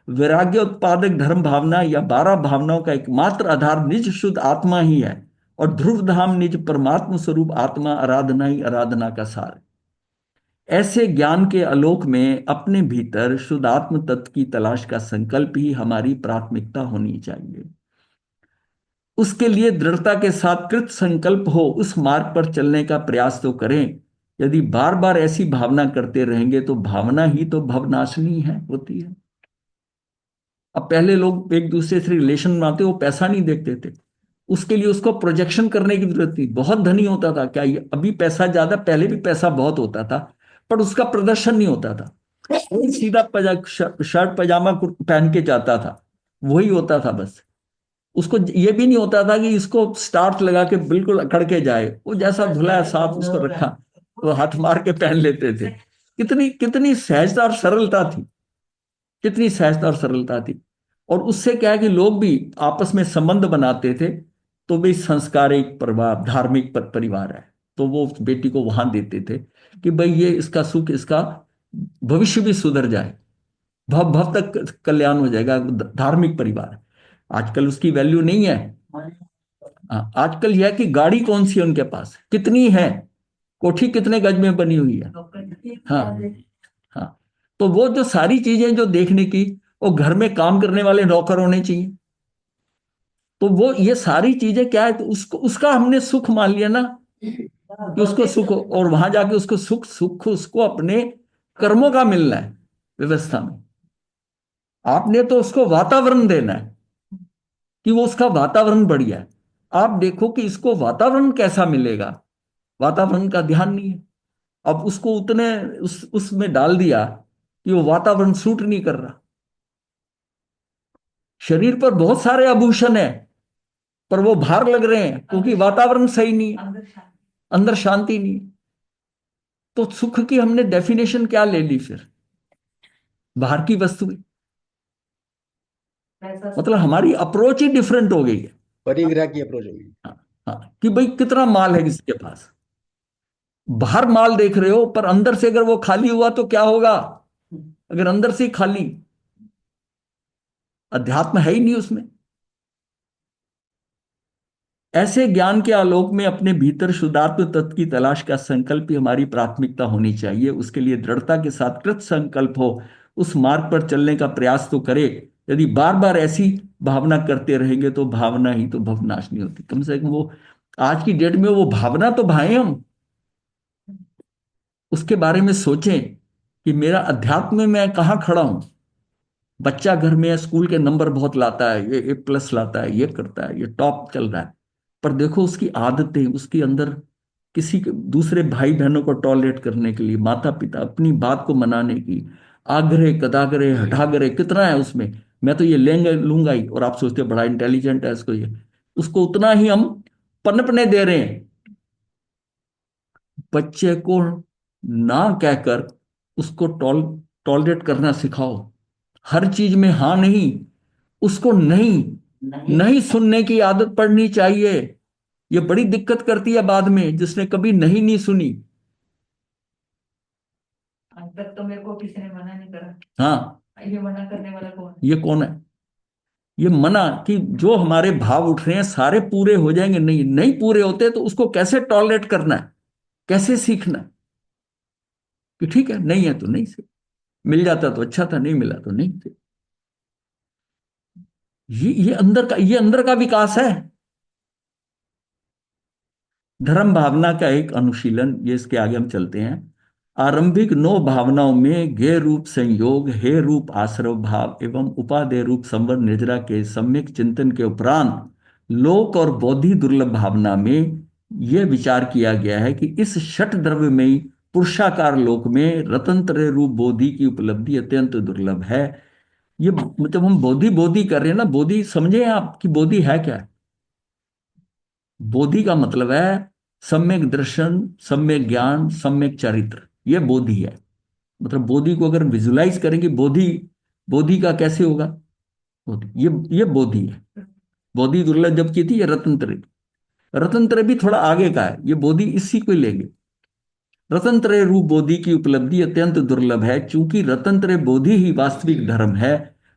वैराग्य उत्पादक धर्म भावना या 12 भावनाओं का एकमात्र आधार निज शुद्ध आत्मा ही है, और ध्रुव धाम निज परमात्म स्वरूप आत्मा आराधना ही आराधना का सार है। ऐसे ज्ञान के आलोक में अपने भीतर शुद्ध आत्म तत्व की तलाश का संकल्प ही हमारी प्राथमिकता होनी चाहिए। उसके लिए दृढ़ता के साथ कृत संकल्प हो, उस मार्ग पर चलने का प्रयास तो करें। यदि बार बार ऐसी भावना करते रहेंगे तो भावना ही तो भवनाशिनी है, होती है। अब पहले लोग एक दूसरे से रिलेशन बनाते, वो पैसा नहीं देखते थे, उसके लिए उसको प्रोजेक्शन करने की जरूरत थी। बहुत धनी होता था क्या, ये अभी पैसा ज्यादा, पहले भी पैसा बहुत होता था, पर उसका प्रदर्शन नहीं होता था। वो सीधा शर्ट पजामा पहन के जाता था, वही होता था बस। उसको ये भी नहीं होता था कि इसको स्टार्च लगा के बिल्कुल अकड़ के जाए, वो जैसा धुला है साफ उसको रखा, वो हाथ मार के पहन लेते थे। कितनी कितनी सहजता और सरलता थी, कितनी सहजता और सरलता थी। और उससे क्या है कि लोग भी आपस में संबंध बनाते थे। तो भी संस्कारिक परिवार, धार्मिक परिवार है, तो वो उस बेटी को वहां देते थे कि भाई ये इसका सुख, इसका भविष्य भी सुधर जाए, भव भव तक कल्याण हो जाएगा। धार्मिक परिवार है। आजकल उसकी वैल्यू नहीं है। हाँ, आजकल यह है कि गाड़ी कौन सी है उनके पास, कितनी है, कोठी कितने गज में बनी हुई है। हाँ, हाँ। तो वो जो सारी चीजें जो देखने की, वो घर में काम करने वाले नौकर होने चाहिए। तो वो ये सारी चीजें क्या है, तो उसको उसका हमने सुख मान लिया ना, कि उसको सुख और वहां जाके उसको सुख सुख उसको अपने कर्मों का मिलना है व्यवस्था में। आपने तो उसको वातावरण देना है कि वो उसका वातावरण बढ़िया है। आप देखो कि इसको वातावरण कैसा मिलेगा, वातावरण का ध्यान नहीं है। अब उसको उतने उसमें डाल दिया कि वो वातावरण सूट नहीं कर रहा। शरीर पर बहुत सारे आभूषण है, पर वो भार लग रहे हैं क्योंकि वातावरण सही नहीं है, अंदर शांति नहीं है। तो सुख की हमने डेफिनेशन क्या ले ली फिर, बाहर की वस्तु की। मतलब हमारी अप्रोच ही डिफरेंट हो गई है। परिग्रह की अप्रोच होगी। हाँ, हाँ, कि भाई कितना माल है किसके पास। बाहर माल देख रहे हो, पर अंदर से अगर वो खाली हुआ तो क्या होगा? अगर अंदर से ही खाली, अध्यात्म है ही नहीं उसमें। ऐसे ज्ञान के आलोक में अपने भीतर शुद्धात्म तत्व की तलाश का संकल्प ही हमारी प्राथमिकता होनी चाहिए। उसके लिए दृढ़ता के साथ कृत संकल्प हो, उस मार्ग पर चलने का प्रयास तो करे। यदि बार बार ऐसी भावना करते रहेंगे तो भावना ही तो भवनाश नहीं होती। कम से कम वो आज की डेट में वो भावना तो भाए हम, उसके बारे में सोचें कि मेरा अध्यात्म में मैं कहाँ खड़ा हूं। बच्चा घर में है, स्कूल के नंबर बहुत लाता है, ये A+ लाता है, ये करता है, ये टॉप चल रहा है, पर देखो उसकी आदतें, उसके अंदर दूसरे भाई बहनों को टॉलरेट करने के लिए, माता पिता अपनी बात को मनाने की आग्रह कदाग्रह हठाग्रह कितना है उसमें। मैं तो ये लेंगे लूंगा ही, और आप सोचते हो बड़ा इंटेलिजेंट है इसको, ये उसको उतना ही हम पनपने दे रहे हैं। बच्चे को ना कहकर उसको टॉलरेट करना सिखाओ। हर चीज में हाँ नहीं, उसको नहीं, नहीं। नहीं सुनने की आदत पड़नी चाहिए। ये बड़ी दिक्कत करती है बाद में, जिसने कभी नहीं नहीं सुनी। आज तक तो मेरे को किसी ने मना नहीं करा। हाँ, ये मना करने वाला कौन है? ये कौन है? ये मना कि जो हमारे भाव उठ रहे हैं सारे पूरे हो जाएंगे, नहीं नहीं पूरे होते तो उसको कैसे टॉलरेट करना है, कैसे सीखना है कि ठीक है नहीं है तो नहीं से, मिल जाता तो अच्छा था, नहीं मिला तो नहीं थे। ये अंदर का विकास है। धर्म भावना का एक अनुशीलन, ये इसके आगे हम चलते हैं। आरंभिक 9 भावनाओं में गे रूप संयोग, हे रूप आश्रव भाव एवं उपादेय रूप संवर निर्जरा के सम्यक चिंतन के उपरांत लोक और बोधि दुर्लभ भावना में यह विचार किया गया है कि इस षट द्रव्यमयी पुरुषाकार लोक में रतंत्र रूप बोधि की उपलब्धि अत्यंत दुर्लभ है। ये मतलब हम बोधि बोधि कर रहे हैं ना, बोधि समझे आप कि बोधि है क्या? बोधि का मतलब है सम्यक दर्शन, सम्यक ज्ञान, सम्यक चरित्र, ये बोधि है। मतलब बोधि को अगर विजुलाइज करेंगे, बोधि बोधि का कैसे होगा? बोधि ये बोधि है। बोधि दुर्लभ जब की थी, ये रत्नत्रय। रत्नत्रय भी थोड़ा आगे का है, ये बोधि इसी को लेंगे। रतंत्रय रूप बोधि की उपलब्धि अत्यंत दुर्लभ है, चूंकि रतंत्रय बोधि ही वास्तविक धर्म है।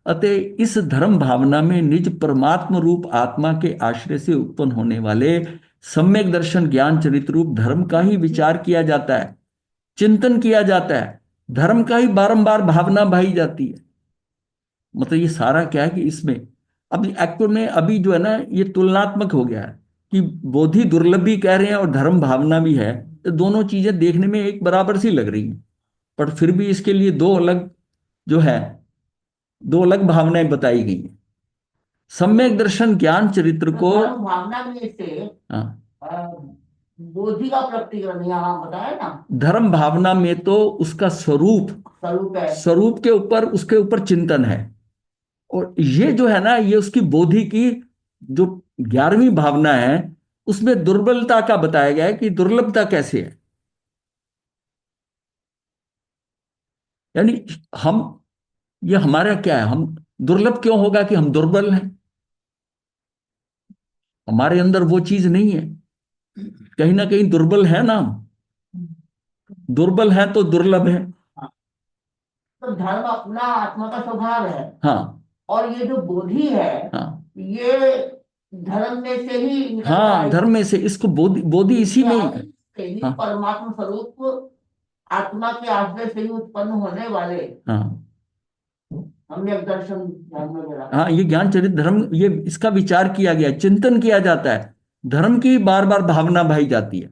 अतः इस धर्म भावना में निज परमात्म रूप आत्मा के आश्रय से उत्पन्न होने वाले सम्यक दर्शन ज्ञान चरित्र रूप धर्म का ही विचार किया जाता है, चिंतन किया जाता है, धर्म का ही बारंबार भावना भाई जाती है। मतलब ये सारा क्या है कि इसमें अब एक्चुअल में अभी जो है ना, ये तुलनात्मक हो गया है कि बोधि दुर्लभ भी कह रहे हैं और धर्म भावना भी है। तो दोनों चीजें देखने में एक बराबर सी लग रही हैं, पर फिर भी इसके लिए दो अलग जो है, दो अलग भावनाएं बताई गई हैं। सम्यक दर्शन ज्ञान चरित्र तो को, धर्म भावना में से हाँ, अ, बोधि का प्रकटीकरण यहाँ बताया ना। धर्म भावना में तो उसका स्वरूप, स्वरूप है। स्वरूप के ऊपर, उसके ऊपर चिंतन है। और ये जो है ना, ये उसकी बोधि की जो 11वीं भावना है, उसमें दुर्बलता का बताया गया है कि दुर्लभता कैसे है। यानी हम, ये हमारा क्या है, हम दुर्लभ क्यों होगा कि हम दुर्बल हैं? हमारे अंदर वो चीज नहीं है, कहीं ना कहीं दुर्बल है ना हम। दुर्बल है तो दुर्लभ है। हाँ, तो धर्म अपना आत्मा का स्वभाव है। हाँ। और ये जो बोधि है, हाँ। ये धर्म में से ही निकल कर हाँ, आई। धर्म में से इसको बोधि, बोधि इसी में ही है। से ही हाँ। परमात्मा स्वरूप आत्मा के आश्रय से ही उत्पन्न होने वाले हाँ। सम्यक दर्शन ध्यान में रखा। हाँ, ये ज्ञान चरित्र धर्म, ये इसका विचार किया गया, चिंतन किया जाता है, धर्म की बार बार भावना भाई जाती है।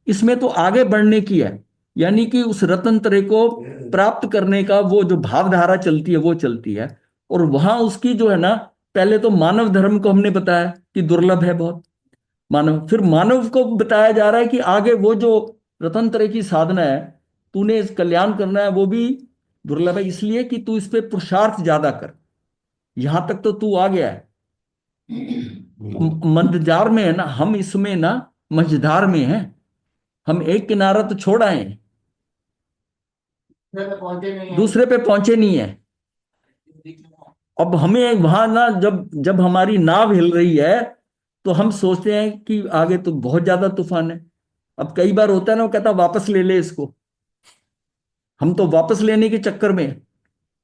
इसमें तो आगे बढ़ने की है, यानी कि उस रत्न त्रय को प्राप्त करने का वो जो भावधारा चलती है वो चलती है। और वहां उसकी जो है ना, पहले तो मानव धर्म को हमने बताया कि दुर्लभ है बहुत, मानव, फिर मानव को बताया जा रहा है कि आगे वो जो रत्न त्रय की साधना है, तूने इस कल्याण करना है, वो भी दुर्लभ है, इसलिए कि तू इस पे पुरुषार्थ ज्यादा कर। यहां तक तो तू आ गया है, मध्यजार में है ना, हम इसमें ना मझधार में हैं। हम एक किनारा तो छोड़ आए हैं, पहुंचे नहीं है। दूसरे पे पहुंचे नहीं है। अब हमें वहां ना, जब जब हमारी नाव हिल रही है तो हम सोचते हैं कि आगे तो बहुत ज्यादा तूफान है। अब कई बार होता है ना, वो कहता वापस ले ले इसको, हम तो वापस लेने के चक्कर में हैं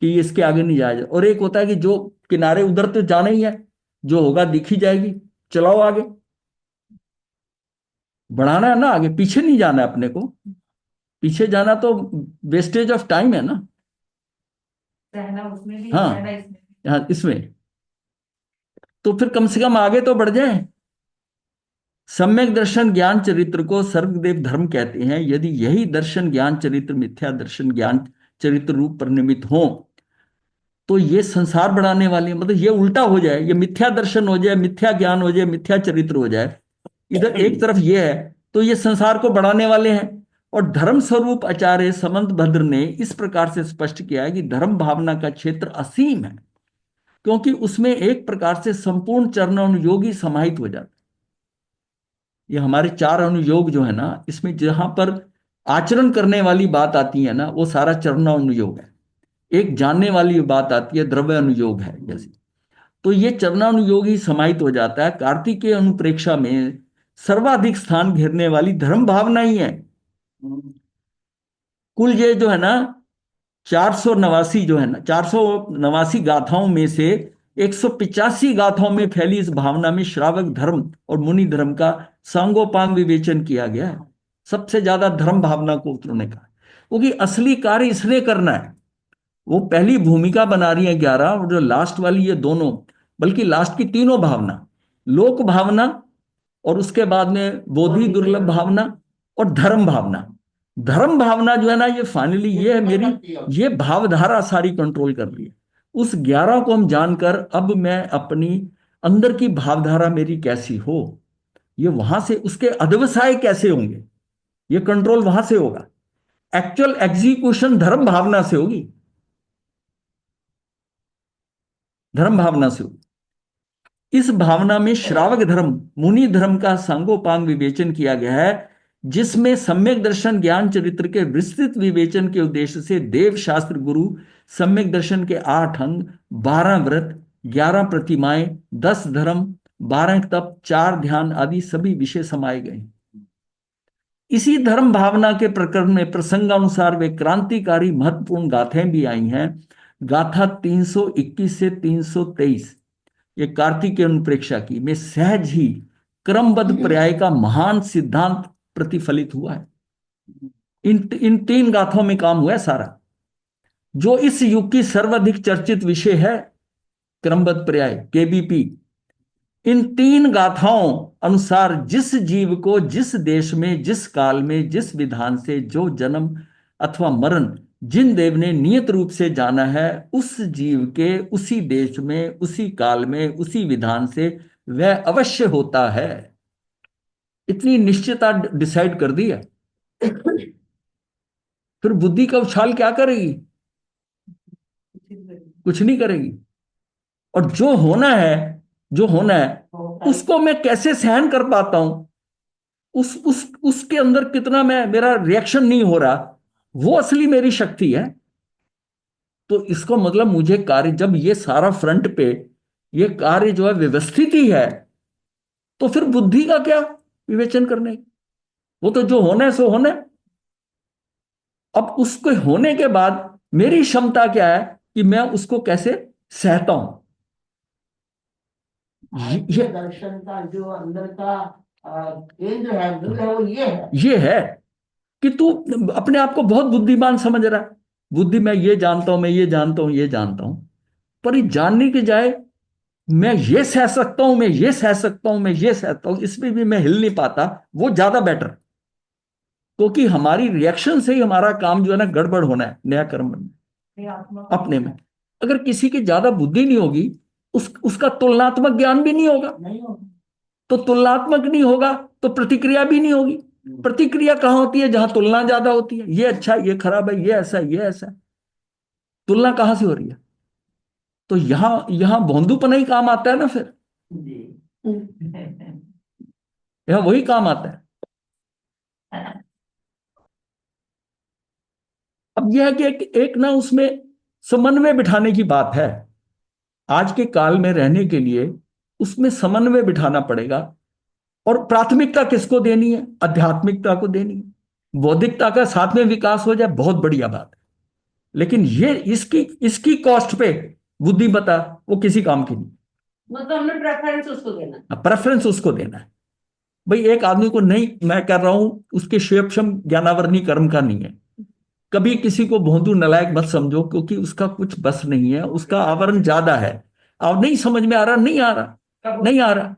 कि इसके आगे नहीं जाया जाए। और एक होता है कि जो किनारे, उधर तो जाना ही है, जो होगा दिख ही जाएगी, चलाओ आगे, बढ़ाना है ना आगे, पीछे नहीं जाना है अपने को। पीछे जाना तो वेस्टेज ऑफ टाइम है ना। सहना उसमें भी, हाँ। सहना इसमें भी। हाँ, इसमें तो फिर कम से कम आगे तो बढ़ जाए। सम्यक दर्शन ज्ञान चरित्र को सर्वदेव धर्म कहते हैं। यदि यही दर्शन ज्ञान चरित्र मिथ्या दर्शन ज्ञान चरित्र रूप परिणमित हो, तो ये संसार बढ़ाने वाले, मतलब ये उल्टा हो जाए, ये मिथ्या दर्शन हो जाए, मिथ्या ज्ञान हो जाए, मिथ्या चरित्र हो जाए, इधर एक तरफ ये है, तो ये संसार को बढ़ाने वाले हैं। और धर्म स्वरूप आचार्य समंत भद्र ने इस प्रकार से स्पष्ट किया है कि धर्म भावना का क्षेत्र असीम है, क्योंकि उसमें एक प्रकार से संपूर्ण चरण अनुयोगी समाहित हो जाता है। ये हमारे 4 अनुयोग जो है ना, इसमें जहां पर आचरण करने वाली बात आती है ना, वो सारा चरण अनुयोग है। एक जानने वाली बात आती है, द्रव्य अनुयोग है जैसे। तो ये चरणानुयोग ही समाहित हो जाता है। कार्तिकेय अनुप्रेक्षा में सर्वाधिक स्थान घेरने वाली धर्म भावना ही है। कुल ये जो है ना 489 जो है ना 489 गाथाओं में से 185 गाथाओं में फैली इस भावना में श्रावक धर्म और मुनि धर्म का सांगोपांग विवेचन किया गया है। सबसे ज्यादा धर्म भावना को उतरने का, क्योंकि असली कार्य इसने करना है। वो पहली भूमिका बना रही है 11, और जो लास्ट वाली ये दोनों, बल्कि लास्ट की तीनों भावना, लोक भावना और उसके बाद में बोधि दुर्लभ भावना और धर्म भावना। धर्म भावना जो है ना, ये फाइनली ये है मेरी, ये भावधारा सारी कंट्रोल कर रही है। उस 11 को हम जानकर अब मैं अपनी अंदर की भावधारा मेरी कैसी हो, ये वहां से उसके अध्यवसाय कैसे होंगे, ये कंट्रोल वहां से होगा। एक्चुअल एग्जीक्यूशन धर्म भावना से होगी, धर्म भावना से होगी। इस भावना में श्रावक धर्म मुनि धर्म का सांगोपांग विवेचन किया गया है, जिसमें सम्यक दर्शन ज्ञान चरित्र के विस्तृत विवेचन के उद्देश्य से देव शास्त्र गुरु सम्यक दर्शन के 8 अंग, 12 व्रत, 11 प्रतिमाएं, 10 धर्म, 12 तप, 4 ध्यान आदि सभी विषय समाये गए। इसी धर्म भावना के प्रकरण में प्रसंगानुसार वे क्रांतिकारी महत्वपूर्ण गाथाएं भी आई हैं। गाथा 321 से 323 ये कार्तिकेय अनुप्रेक्षा की में सहज ही क्रमबद्ध पर्याय का महान सिद्धांत प्रतिफलित हुआ है। इन 3 गाथाओं में काम हुआ है सारा। जो इस युग की सर्वाधिक चर्चित विषय है क्रमबद्ध पर्याय केबीपी, इन 3 गाथाओं अनुसार जिस जीव को जिस देश में जिस काल में जिस विधान से जो जन्म अथवा मरण जिन देव ने नियत रूप से जाना है, उस जीव के उसी देश में उसी काल में उसी विधान से वह अवश्य होता है। इतनी निश्चितता डिसाइड कर दी है। फिर बुद्धि का उछाल क्या करेगी? कुछ नहीं करेगी। और जो होना है उसको मैं कैसे सहन कर पाता हूं, उसके अंदर कितना मेरा रिएक्शन नहीं हो रहा, वो असली मेरी शक्ति है। तो इसको मतलब मुझे कार्य, जब ये सारा फ्रंट पे ये कार्य जो है व्यवस्थित ही है, तो फिर बुद्धि का क्या विवेचन करने? वो तो जो होना है सो होना है। अब उसके होने के बाद मेरी क्षमता क्या है कि मैं उसको कैसे सहता हूं। ये दर्शन का जो अंदर का केंद्र है, मूल है, वो ये है कि तू अपने आप को बहुत बुद्धिमान समझ रहा है। बुद्धि मैं ये जानता हूं, मैं ये जानता हूं, ये जानता हूं, पर ये जानने के जाए मैं ये सह सकता हूं, मैं ये सह सकता हूं, मैं ये सहता हूं, इसमें भी मैं हिल नहीं पाता, वो ज्यादा बेटर। क्योंकि हमारी रिएक्शन से ही हमारा काम जो है ना गड़बड़ होना है नया कर्म में अपने में। अगर किसी की ज्यादा बुद्धि नहीं होगी, उसका तुलनात्मक ज्ञान भी नहीं होगा, तो तुलनात्मक नहीं होगा तो प्रतिक्रिया भी नहीं होगी। प्रतिक्रिया कहां होती है? जहां तुलना ज्यादा होती है, ये अच्छा ये खराब है, ये ऐसा है, ये ऐसा है। तुलना कहां से हो रही है? तो यहां भोंदूपना ही काम आता है ना। फिर यहां वही काम आता है। अब यह है कि एक ना उसमें समन्वय बिठाने की बात है। आज के काल में रहने के लिए उसमें समन्वय बिठाना पड़ेगा। और प्राथमिकता किसको देनी है? आध्यात्मिकता को देनी है। बौद्धिकता का साथ में विकास हो जाए बहुत बढ़िया बात है, लेकिन ये इसकी कॉस्ट पे बुद्धिमत्ता वो किसी काम की नहीं। मतलब हमने प्रेफरेंस उसको देना है। प्रेफरेंस उसको देना है। भाई एक आदमी को नहीं, मैं कर रहा हूं उसके क्षेपक्षम ज्ञानावरणी कर्म का नहीं है। कभी किसी को भोंदू नलायक मत समझो, क्योंकि उसका कुछ बस नहीं है, उसका आवरण ज्यादा है। और नहीं समझ में आ रहा, नहीं आ रहा, नहीं आ रहा,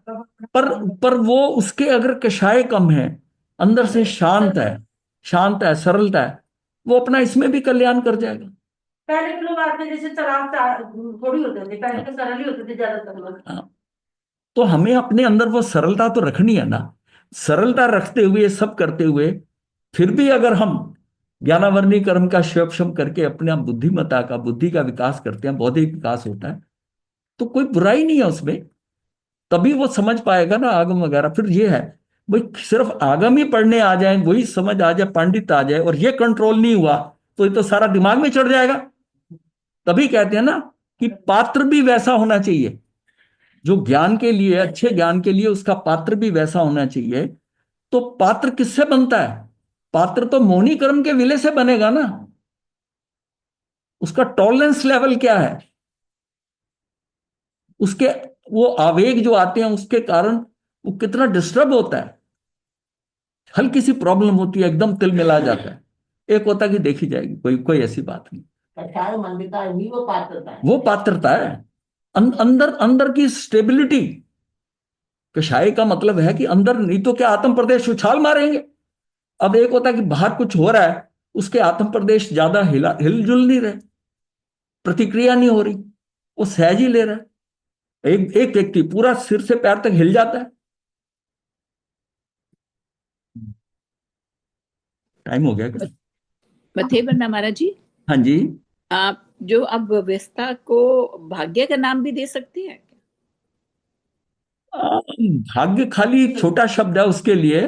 पर वो उसके अगर कषाय कम है, अंदर से शांत है, सरलता है, वो अपना इसमें भी कल्याण कर जाएगा। पहले के लोग आते जैसे चलाक थोड़ी होते थे, पहले तो सरल ही होते थे ज्यादातर लोग। हाँ, तो हमें अपने अंदर वो सरलता तो रखनी है ना। सरलता रखते हुए सब करते हुए फिर भी अगर हम ज्ञानावरणी कर्म का स्वयं करके अपने बुद्धिमत्ता का, बुद्धि का विकास करते हैं, बौद्धिक विकास होता है, तो कोई बुराई नहीं है उसमें। तभी वो समझ पाएगा ना आगम वगैरह। फिर ये है भाई सिर्फ आगम ही पढ़ने आ जाए, वही समझ आ जाए, पंडित आ जाए, और ये कंट्रोल नहीं हुआ तो ये तो सारा दिमाग में चढ़ जाएगा। तभी कहते हैं ना कि पात्र भी वैसा होना चाहिए। जो ज्ञान के लिए, अच्छे ज्ञान के लिए उसका पात्र भी वैसा होना चाहिए। तो पात्र किससे बनता है? पात्र तो मोहिनी कर्म के विलय से बनेगा ना। उसका टॉलरेंस लेवल क्या है, उसके वो आवेग जो आते हैं उसके कारण वो कितना डिस्टर्ब होता है। हल्की सी प्रॉब्लम होती है एकदम तिल मिला जाता है। एक होता है कि देखी जाएगी, कोई कोई ऐसी बात नहीं। कषाय मंदिता ही वो पात्रता है। वो पात्रता है। अंदर अंदर की स्टेबिलिटी। कषाय का मतलब है कि अंदर, नहीं तो क्या आत्म प्रदेश उछाल मारेंगे। अब एक होता है कि बाहर कुछ हो रहा है, उसके आत्म प्रदेश ज्यादा हिलजुल नहीं रहे, प्रतिक्रिया नहीं हो रही, वो सहज ही ले रहा है। एक एक व्यक्ति पूरा सिर से पैर तक हिल जाता है। टाइम हो गया क्या? मथे बनना महाराज जी, हाँ जी। आप व्यवस्था को भाग्य का नाम भी दे सकते हैं। आ, भाग्य खाली एक छोटा शब्द है उसके लिए।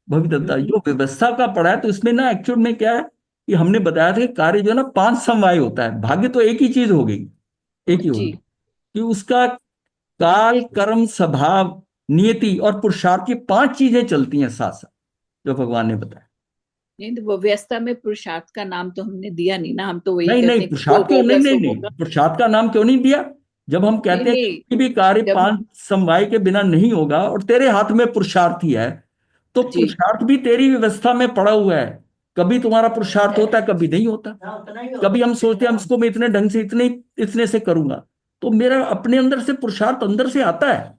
भवितव्यता जो व्यवस्था का पढ़ा है, तो इसमें ना एक्चुअल में क्या है कि हमने बताया था कि कार्य जो है ना 5 समवाय होता है। भाग्य तो एक ही चीज हो गई, एक ही जी। होगी कि उसका काल, कर्म, स्वभाव, नियति और पुरुषार्थ, ये 5 चीजें चलती हैं साथ साथ, जो भगवान ने बताया। नहीं तो वो व्यवस्था में पुरुषार्थ का नाम तो हमने दिया नहीं ना, हम तो वही नहीं कहते नहीं, हैं कि जो पुरुषार्थ क्यों? नहीं होगा नहीं सो नहीं, होगा। पुरुषार्थ का नाम क्यों नहीं दिया? जब हम नहीं कहते हैं कि नहीं, कोई भी कार्य जब 5 समवाय के बिना नहीं होगा और तेरे हाथ में पुरुषार्थ ही है, तो जी पुरुषार्थ भी तेरी व्यवस्था में पड़ा हुआ है। कभी तुम्हारा पुरुषार्थ होता है, कभी नहीं होता। हाँ, उतना ही कभी होता हम सोचते हैं हम इसको मैं इतने ढंग से, इतने इतने से करूंगा, तो मेरा अपने अंदर से पुरुषार्थ अंदर से आता है,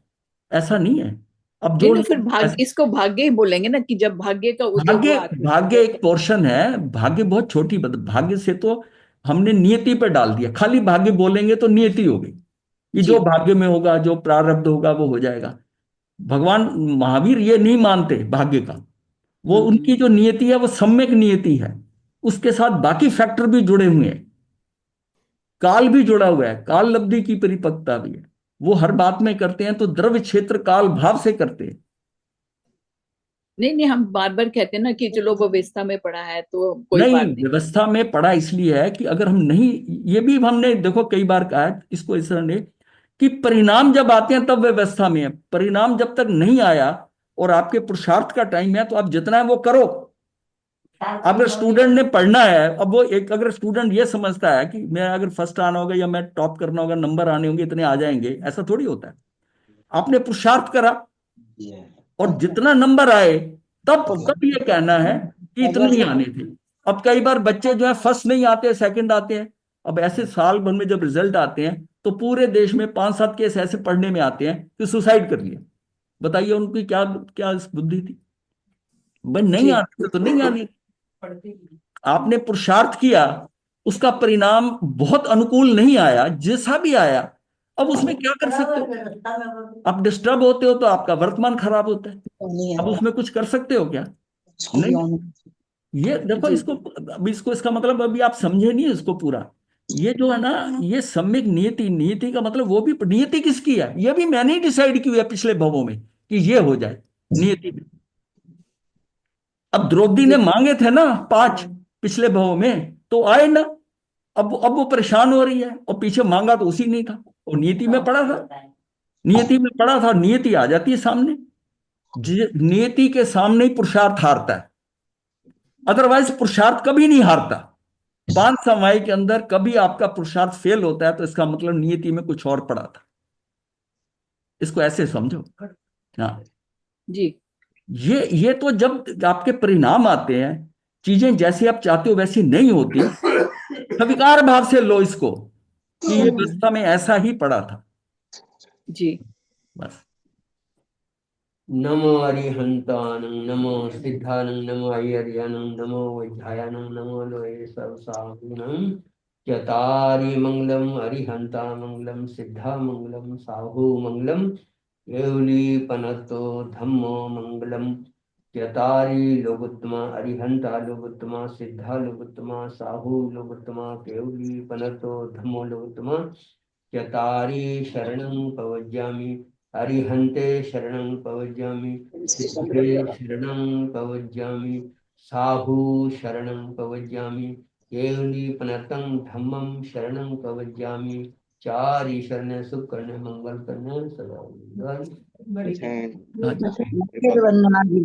ऐसा नहीं है। अब नहीं जो तो फिर लोग भाग्य, इसको भाग्य ही बोलेंगे ना, कि जब भाग्य का उदय भाग्य, हुआ आत्म भाग्य प्रदेश एक पोर्शन है। भाग्य बहुत छोटी भाग्य से तो हमने नियति पे डाल दिया। खाली भाग्य बोलेंगे तो नियति हो गई कि जो जी। भाग्य में होगा, जो प्रारब्ध होगा वो हो जाएगा। भगवान महावीर ये नहीं मानते भाग्य का। वो हम्म। उनकी जो नियति है वो सम्यक नियति है। उसके साथ बाकी फैक्टर भी जुड़े हुए हैं। काल भी जुड़ा हुआ है, काल लब्धि की परिपक्वता भी है। वो हर बात में करते हैं तो द्रव्य क्षेत्र काल भाव से करते हैं। नहीं नहीं, हम बार बार कहते हैं ना कि चलो वो व्यवस्था में पड़ा है तो कोई नहीं, बात नहीं। व्यवस्था में पड़ा इसलिए है कि अगर हम नहीं, ये भी हमने देखो कई बार कहा है इसको इस तरह ने कि परिणाम जब आते हैं तब व्यवस्था में है। परिणाम जब तक नहीं आया और आपके पुरुषार्थ का टाइम है, तो आप जितना है वो करो। अगर स्टूडेंट ने पढ़ना है, अब वो एक, अगर स्टूडेंट ये समझता है कि मैं अगर फर्स्ट आना होगा या मैं टॉप करना होगा, नंबर आने होंगे, इतने आ जाएंगे, ऐसा थोड़ी होता है। आपने पुरुषार्थ करा और जितना नंबर आए, तब ये कहना है कि इतने ही आने थे। अब कई बार बच्चे जो है फर्स्ट नहीं आते, सेकंड आते हैं। अब ऐसे साल भर में जब रिजल्ट आते हैं, तो पूरे देश में 5-7 केस ऐसे पढ़ने में आते हैं कि सुसाइड कर लिया। बताइए उनकी क्या क्या बुद्धि थी? भाई नहीं जी। आती तो नहीं आती। आपने पुरुषार्थ किया, उसका परिणाम बहुत अनुकूल नहीं आया, जैसा भी आया, अब उसमें क्या कर सकते हो? आप डिस्टर्ब होते हो तो आपका वर्तमान खराब होता है। अब उसमें कुछ कर सकते हो क्या? नहीं। ये देखो जी। इसको, अब इसको, इसका मतलब अभी आप समझे नहीं इसको पूरा। ये जो है ना, ये सम्यक नियति, नियति का मतलब वो भी, नियति किसकी है ये भी मैंने ही डिसाइड की हुई है पिछले भवों में कि ये हो जाए नियति में। अब द्रौपदी ने जी। मांगे थे ना 5 पिछले भवों में, तो आए ना। अब वो परेशान हो रही है, और पीछे मांगा तो उसी नहीं था, वो नियति में पड़ा था। नियति में पड़ा था, नियति आ जाती है सामने। नियति के सामने ही पुरुषार्थ हारता है, अदरवाइज पुरुषार्थ कभी नहीं हारता। 5 समवाय के अंदर कभी आपका पुरुषार्थ फेल होता है, तो इसका मतलब नियति में कुछ और पड़ा था। इसको ऐसे समझो। हाँ। जी। ये तो जब आपके परिणाम आते हैं, चीजें जैसी आप चाहते हो वैसी नहीं होती, स्वीकार भाव से लो इसको कि ये व्यवस्था में ऐसा ही पड़ा था। जी। बस। नमो अरिहंतानं नमो सिद्धानं नमो अय्यर्यानं नमो वैद्यायानं नमो लोये सर्वसाहुनं चतारि मंगलम अरिहंता मंगलम सिद्धा मंगलम साहु मंगलम केवलीपनतो धम्मो मंगलम चतारि लोकोत्तमा अरिहंता लोकोत्तमा सिद्धा लोकोत्तमा साहु लोकोत्तमा केवलीपनतो धम्मो लोकोत्तमा चतारि शरणं पवज्यामि अरिहन्ते शरणं पवज्यामि सिद्धे शरणं पवज्यामि साहु शरणं पवज्यामि केवलीपनतं धम्मं शरणं पवज्यामि चार ईश्वर ने सुख करने मंगल करने सदा मंगल। बड़ी हाँ जी। वंदना जी।